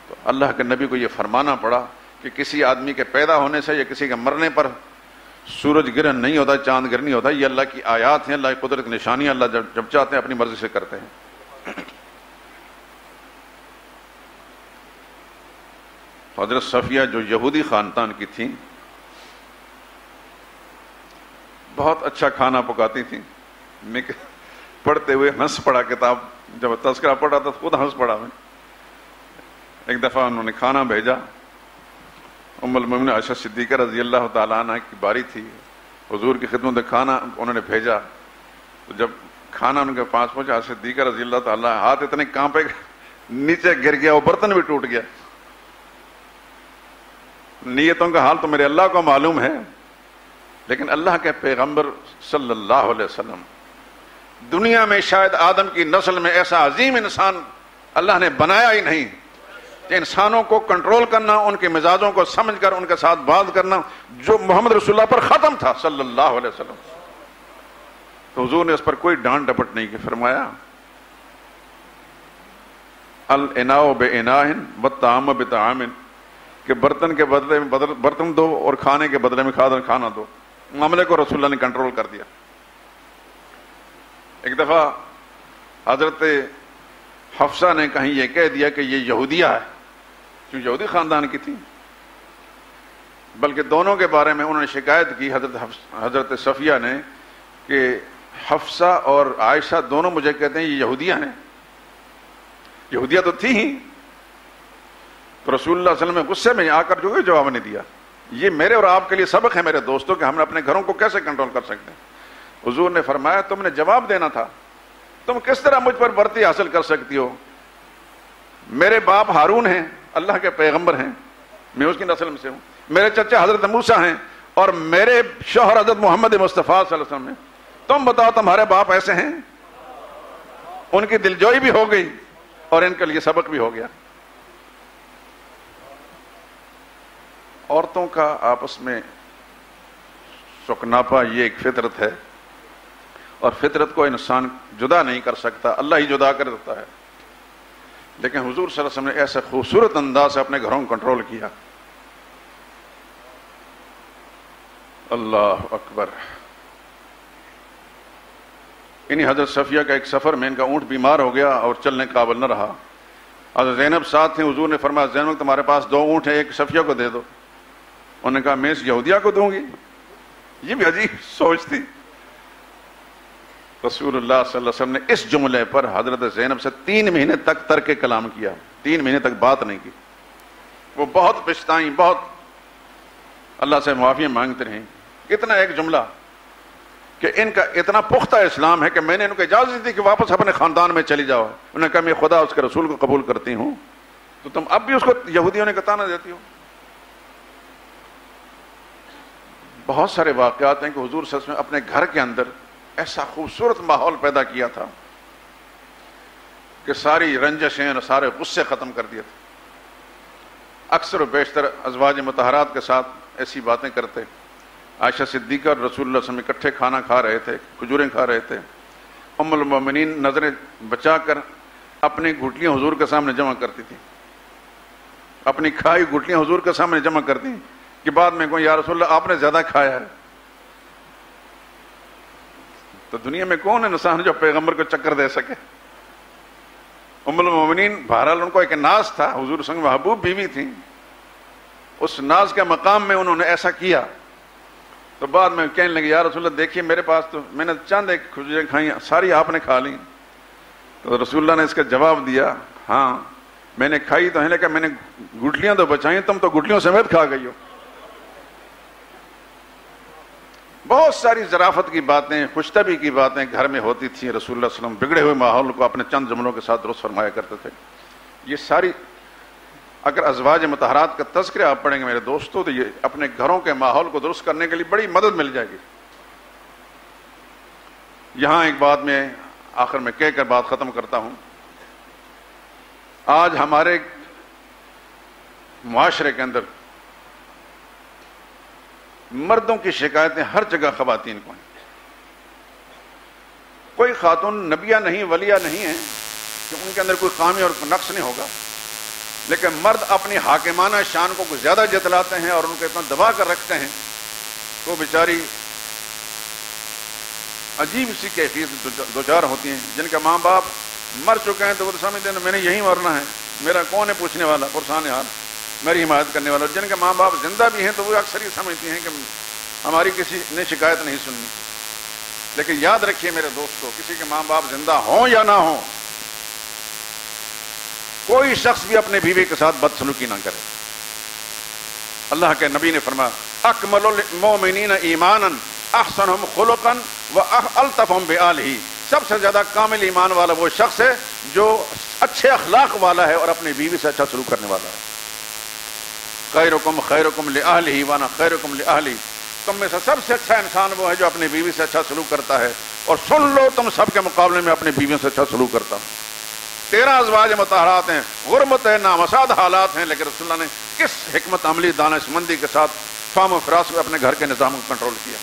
تو اللہ کے نبی کو یہ فرمانا پڑا کہ کسی آدمی کے پیدا ہونے سے یا کسی کے مرنے پر سورج گرہن نہیں ہوتا، چاند گرہن نہیں ہوتا. یہ اللہ کی آیات ہیں، اللہ کی قدرت کی نشانیاں. اللہ جب چاہتے ہیں اپنی مرضی سے کرتے ہیں. حضرت صفیہ جو یہودی خاندان کی تھیں، بہت اچھا کھانا پکاتی تھیں. میں پڑھتے ہوئے ہنس پڑا، کتاب جب تذکرہ پڑھا تھا خود ہنس پڑا میں. ایک دفعہ انہوں نے کھانا بھیجا، ام المومنین عائشہ صدیقہ رضی اللہ تعالیٰ عنہ کی باری تھی، حضور کی خدمت میں کھانا انہوں نے بھیجا. تو جب کھانا ان کے پاس پہنچا عائشہ صدیقہ رضی اللہ تعالیٰ ہاتھ اتنے کانپے نیچے گر گیا، وہ برتن بھی ٹوٹ گیا. نیتوں کا حال تو میرے اللہ کو معلوم ہے، لیکن اللہ کے پیغمبر صلی اللہ علیہ وسلم دنیا میں شاید آدم کی نسل میں ایسا عظیم انسان اللہ نے بنایا ہی نہیں کہ انسانوں کو کنٹرول کرنا، ان کے مزاجوں کو سمجھ کر ان کے ساتھ بات کرنا جو محمد رسول اللہ پر ختم تھا صلی اللہ علیہ وسلم. تو حضور نے اس پر کوئی ڈانٹ ڈپٹ نہیں کی. فرمایا الاناء باناء والطعام بطعام، کہ برتن کے بدلے میں برتن دو اور کھانے کے بدلے میں کھانا دو. معاملے کو رسول اللہ نے کنٹرول کر دیا. ایک دفعہ حضرت حفصہ نے کہیں یہ کہہ دیا کہ یہ یہودیہ ہے، جو یہودی خاندان کی تھی، بلکہ دونوں کے بارے میں انہوں نے شکایت کی حضرت صفیہ نے کہ حفصہ اور عائشہ دونوں مجھے کہتے ہیں یہ یہودیہ ہیں، یہودیہ تو تھی ہی۔ تو رسول اللہ صلی اللہ علیہ وسلم غصے میں آ کر جو جواب نہیں دیا۔ یہ میرے اور آپ کے لیے سبق ہے میرے دوستوں کہ ہم اپنے گھروں کو کیسے کنٹرول کر سکتے ہیں۔ حضور نے فرمایا تم نے جواب دینا تھا، تم کس طرح مجھ پر برتی حاصل کر سکتی ہو؟ میرے باپ ہارون ہیں، اللہ کے پیغمبر ہیں، میں اس کی نسل میں سے ہوں، میرے چچا حضرت موسیٰ ہیں، اور میرے شوہر حضرت محمد مصطفیٰ صلی اللہ علیہ وسلم ہیں۔ تم بتاؤ تمہارے باپ ایسے ہیں؟ ان کی دلجوئی بھی ہو گئی اور ان کے لیے سبق بھی ہو گیا۔ عورتوں کا آپس میں سکناپا یہ ایک فطرت ہے، اور فطرت کو انسان جدا نہیں کر سکتا، اللہ ہی جدا کر دیتا ہے۔ لیکن حضور صلی اللہ علیہ وسلم نے ایسے خوبصورت انداز سے اپنے گھروں کو کنٹرول کیا۔ اللہ اکبر۔ انہی حضرت صفیہ کا ایک سفر میں ان کا اونٹ بیمار ہو گیا اور چلنے قابل نہ رہا۔ حضرت زینب ساتھ تھیں، حضور نے فرمایا زینب تمہارے پاس 2 اونٹ ہیں، ایک صفیہ کو دے دو۔ انہوں نے کہا میں اس یہودیہ کو دوں گی؟ یہ بھی عجیب سوچ تھی۔ رسول اللہ صلی اللہ علیہ وسلم نے اس جملے پر حضرت زینب سے 3 مہینے تک ترک کلام کیا، 3 مہینے تک بات نہیں کی۔ وہ بہت پچھتائیں، بہت اللہ سے معافی مانگتے رہیں۔ اتنا ایک جملہ کہ ان کا اتنا پختہ اسلام ہے کہ میں نے ان کو اجازت دی کہ واپس اپنے خاندان میں چلی جاؤ۔ انہوں نے کہا میں خدا اس کے رسول کو قبول کرتی ہوں، تو تم اب بھی اس کو یہودیوں نے کتانا دیتی ہو؟ بہت سارے واقعات ہیں کہ حضور صلی اللہ علیہ وسلم اپنے گھر کے اندر ایسا خوبصورت ماحول پیدا کیا تھا کہ ساری رنجشیں اور سارے غصے ختم کر دیے تھے۔ اکثر و بیشتر ازواج مطہرات کے ساتھ ایسی باتیں کرتے۔ عائشہ صدیقہ اور رسول اللہ صلی اللہ علیہ وسلم اکٹھے کھانا کھا رہے تھے، کھجوریں کھا رہے تھے۔ ام المومنین نظریں بچا کر اپنی گھٹلیاں حضور کے سامنے جمع کرتی تھی، اپنی کھائی گھٹلیاں حضور کے سامنے جمع کرتی کہ بعد میں کہوں یا رسول اللہ آپ نے زیادہ کھایا ہے۔ تو دنیا میں کون ہے انسان جو پیغمبر کو چکر دے سکے؟ ام المومنین بہرحال ان کو ایک ناز تھا، حضور صلی اللہ علیہ وسلم محبوب بیوی تھیں، اس ناز کے مقام میں انہوں نے ایسا کیا۔ تو بعد میں کہنے لگے یا رسول اللہ دیکھیے میرے پاس تو میں نے چند ایک کھجوریں کھائیں، ساری آپ نے کھا لیں۔ تو رسول اللہ نے اس کا جواب دیا ہاں میں نے کھائی تو ہے، لیکن میں نے گٹلیاں تو بچائیں، تم تو گٹلیوں سمیت کھا گئی ہو۔ بہت ساری ظرافت کی باتیں، خوشطبی کی باتیں گھر میں ہوتی تھیں۔ رسول اللہ صلی اللہ علیہ وسلم بگڑے ہوئے ماحول کو اپنے چند جملوں کے ساتھ درست فرمایا کرتے تھے۔ یہ ساری اگر ازواج مطہرات کا تذکرہ آپ پڑھیں گے میرے دوستوں تو یہ اپنے گھروں کے ماحول کو درست کرنے کے لیے بڑی مدد مل جائے گی۔ یہاں ایک بات میں آخر میں کہہ کر بات ختم کرتا ہوں۔ آج ہمارے معاشرے کے اندر مردوں کی شکایتیں ہر جگہ خواتین کو ہیں۔ کوئی خاتون نبیہ نہیں، ولیہ نہیں ہے کہ ان کے اندر کوئی خامی اور نقص نہیں ہوگا، لیکن مرد اپنی حاکمانہ شان کو کچھ زیادہ جتلاتے ہیں اور ان کو اتنا دبا کر رکھتے ہیں تو بیچاری عجیب سی کیفیت دوچار ہوتی ہیں۔ جن کے ماں باپ مر چکے ہیں تو وہ سمجھتے ہیں میں نے یہیں مرنا ہے، میرا کون ہے پوچھنے والا، پرسان حال میری حمایت کرنے والا۔ جن کے ماں باپ زندہ بھی ہیں تو وہ اکثر ہی سمجھتی ہیں کہ ہماری کسی نے شکایت نہیں سننی۔ لیکن یاد رکھیے میرے دوستو، کسی کے ماں باپ زندہ ہوں یا نہ ہوں، کوئی شخص بھی اپنے بیوی کے ساتھ بدسلوکی نہ کرے۔ اللہ کے نبی نے فرمایا اکمل المؤمنین ایمانا احسنہم خلقا والطفہم بآلہ، سب سے زیادہ کامل ایمان والا وہ شخص ہے جو اچھے اخلاق والا ہے اور اپنی بیوی سے اچھا سلوک کرنے والا ہے۔ خیرکم خیرکم لأہلہ وانا خیرکم لأہلی، تم میں سے سب سے اچھا انسان وہ ہے جو اپنی بیوی سے اچھا سلوک کرتا ہے، اور سن لو تم سب کے مقابلے میں اپنی بیویوں سے اچھا سلوک کرتا ہوں۔ 13 ازواج مطہرات ہیں، غربت ہے، نامساد حالات ہیں، لیکن رسول اللہ نے کس حکمت عملی دانش مندی کے ساتھ فام و فراس میں اپنے گھر کے نظام کو کنٹرول کیا۔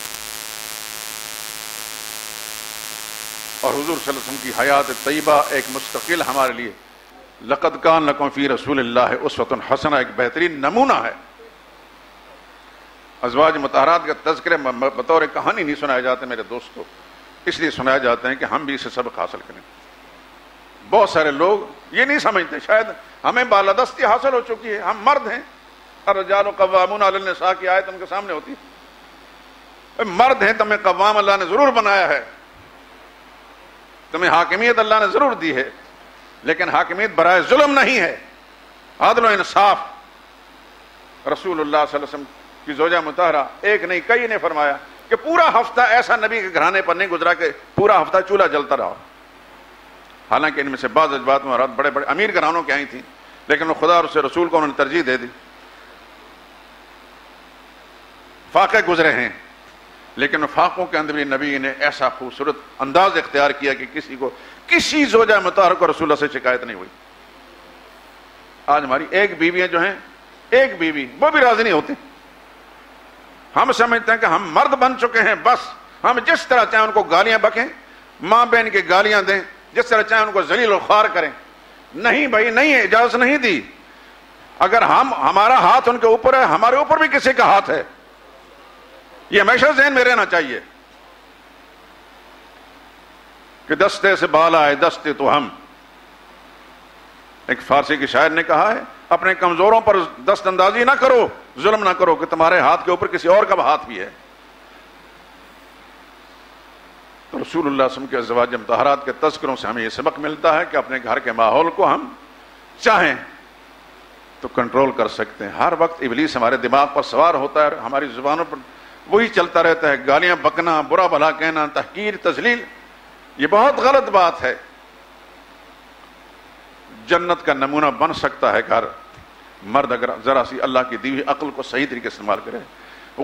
اور حضور صلی اللہ علیہ وسلم کی حیات طیبہ ایک مستقل ہمارے لیے لقد کان لکم فی رسول اللہ اسوۃ حسنہ ایک بہترین نمونہ ہے۔ ازواج مطہرات کا تذکرے بطور کہانی نہیں سنائے جاتے میرے دوستو، اس لیے سنائے جاتے ہیں کہ ہم بھی اسے سبق حاصل کریں۔ بہت سارے لوگ یہ نہیں سمجھتے، شاید ہمیں بالادستی حاصل ہو چکی ہے، ہم مرد ہیں، الرجال قوامون علی النساء کی آیت ان کے سامنے ہوتی ہے، مرد ہیں، تمہیں قوام اللہ نے ضرور بنایا ہے، تمہیں حاکمیت اللہ نے ضرور دی ہے، لیکن حاکمیت برائے ظلم نہیں ہے، عدل و انصاف۔ رسول اللہ صلی اللہ علیہ وسلم کی زوجہ مطہرہ ایک نہیں کئی نے فرمایا کہ پورا ہفتہ ایسا نبی کے گھرانے پر نہیں گزرا کہ پورا ہفتہ چولہا جلتا رہا، حالانکہ ان میں سے بعض اجبات میں بڑے بڑے امیر گھرانوں کے آئی تھیں، لیکن وہ خدا اور اس رسول کو انہوں نے ترجیح دے دی۔ فاقے گزرے ہیں، لیکن فاقوں کے اندر بھی نبی نے ایسا خوبصورت انداز اختیار کیا کہ کسی زوجہ مطہرہ کو رسول اللہ سے شکایت نہیں ہوئی۔ آج ہماری ایک بیویاں جو ہیں، ایک بیوی وہ بھی راضی نہیں ہوتی، ہم سمجھتے ہیں کہ ہم مرد بن چکے ہیں، بس ہم جس طرح چاہیں ان کو گالیاں بکیں، ماں بہن کی گالیاں دیں، جس طرح چاہیں ان کو ذلیل و خوار کریں۔ نہیں بھائی، نہیں، اجازت نہیں دی۔ اگر ہمارا ہاتھ ان کے اوپر ہے، ہمارے اوپر بھی کسی کا ہاتھ ہے، یہ ہمیشہ ذہن میں رہنا چاہیے کہ دستے سے بال آئے دستے تو ہم۔ ایک فارسی کی شاعر نے کہا ہے، اپنے کمزوروں پر دست اندازی نہ کرو، ظلم نہ کرو کہ تمہارے ہاتھ کے اوپر کسی اور کا ہاتھ بھی ہے۔ تو رسول اللہ صلی اللہ علیہ وسلم کے ازواج مطہرات کے تذکروں سے ہمیں یہ سبق ملتا ہے کہ اپنے گھر کے ماحول کو ہم چاہیں تو کنٹرول کر سکتے ہیں۔ ہر وقت ابلیس ہمارے دماغ پر سوار ہوتا ہے اور ہماری زبانوں پر وہی چلتا رہتا ہے، گالیاں بکنا، برا بھلا کہنا، تحقیر، تذلیل، یہ بہت غلط بات ہے۔ جنت کا نمونہ بن سکتا ہے گھر، مرد اگر ذرا سی اللہ کی دی ہوئی عقل کو صحیح طریقے سے استعمال کرے۔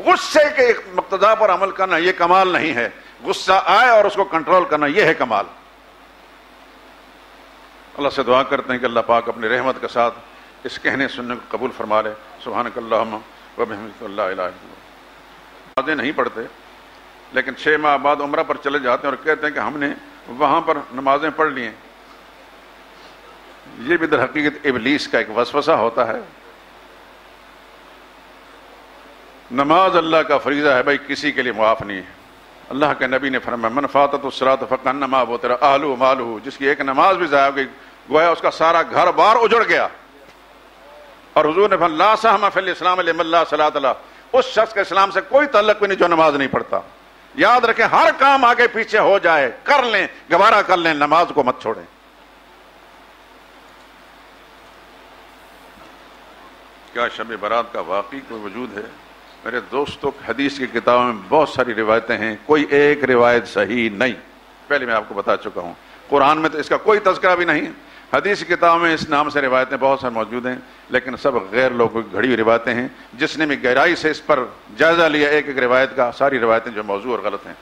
غصے کے مقتضا پر عمل کرنا یہ کمال نہیں ہے، غصہ آئے اور اس کو کنٹرول کرنا یہ ہے کمال۔ اللہ سے دعا کرتے ہیں کہ اللہ پاک اپنی رحمت کے ساتھ اس کہنے سننے کو قبول فرما لے۔ سبحانک اللہم و بحمدک لا الہ الا انت۔ نمازیں نہیں پڑھتے، لیکن 6 ماہ بعد عمرہ پر چلے جاتے ہیں اور کہتے ہیں کہ ہم نے وہاں پر نمازیں پڑھ لی ہیں۔ یہ بھی در حقیقت ابلیس کا ایک وسوسہ ہوتا ہے۔ نماز اللہ کا فریضہ ہے بھائی، کسی کے لیے معاف نہیں ہے۔ اللہ کے نبی نے فرمایا من فاتت الصلاۃ فکانما وتر اہلہ مالہ، جس کی ایک نماز بھی ضائع ہو گئی گویا اس کا سارا گھر بار اجڑ گیا۔ اور حضور نے فرمایا لا سہم فی الاسلام لمن لا صلاۃ له، اس شخص کے اسلام سے کوئی تعلق بھی نہیں جو نماز نہیں پڑھتا۔ یاد رکھیں، ہر کام آگے پیچھے ہو جائے کر لیں، گوارا کر لیں، نماز کو مت چھوڑیں۔ کیا شب برات کا واقعی کوئی وجود ہے؟ میرے دوستوں، حدیث کی کتابوں میں بہت ساری روایتیں ہیں، کوئی ایک روایت صحیح نہیں، پہلے میں آپ کو بتا چکا ہوں۔ قرآن میں تو اس کا کوئی تذکرہ بھی نہیں، حدیث کی کتابوں میں اس نام سے روایتیں بہت ساری موجود ہیں، لیکن سب غیر لوگوں کی گھڑی ہوئی روایتیں ہیں۔ جس نے بھی گہرائی سے اس پر جائزہ لیا ایک ایک روایت کا، ساری روایتیں جو موضوع اور غلط ہیں۔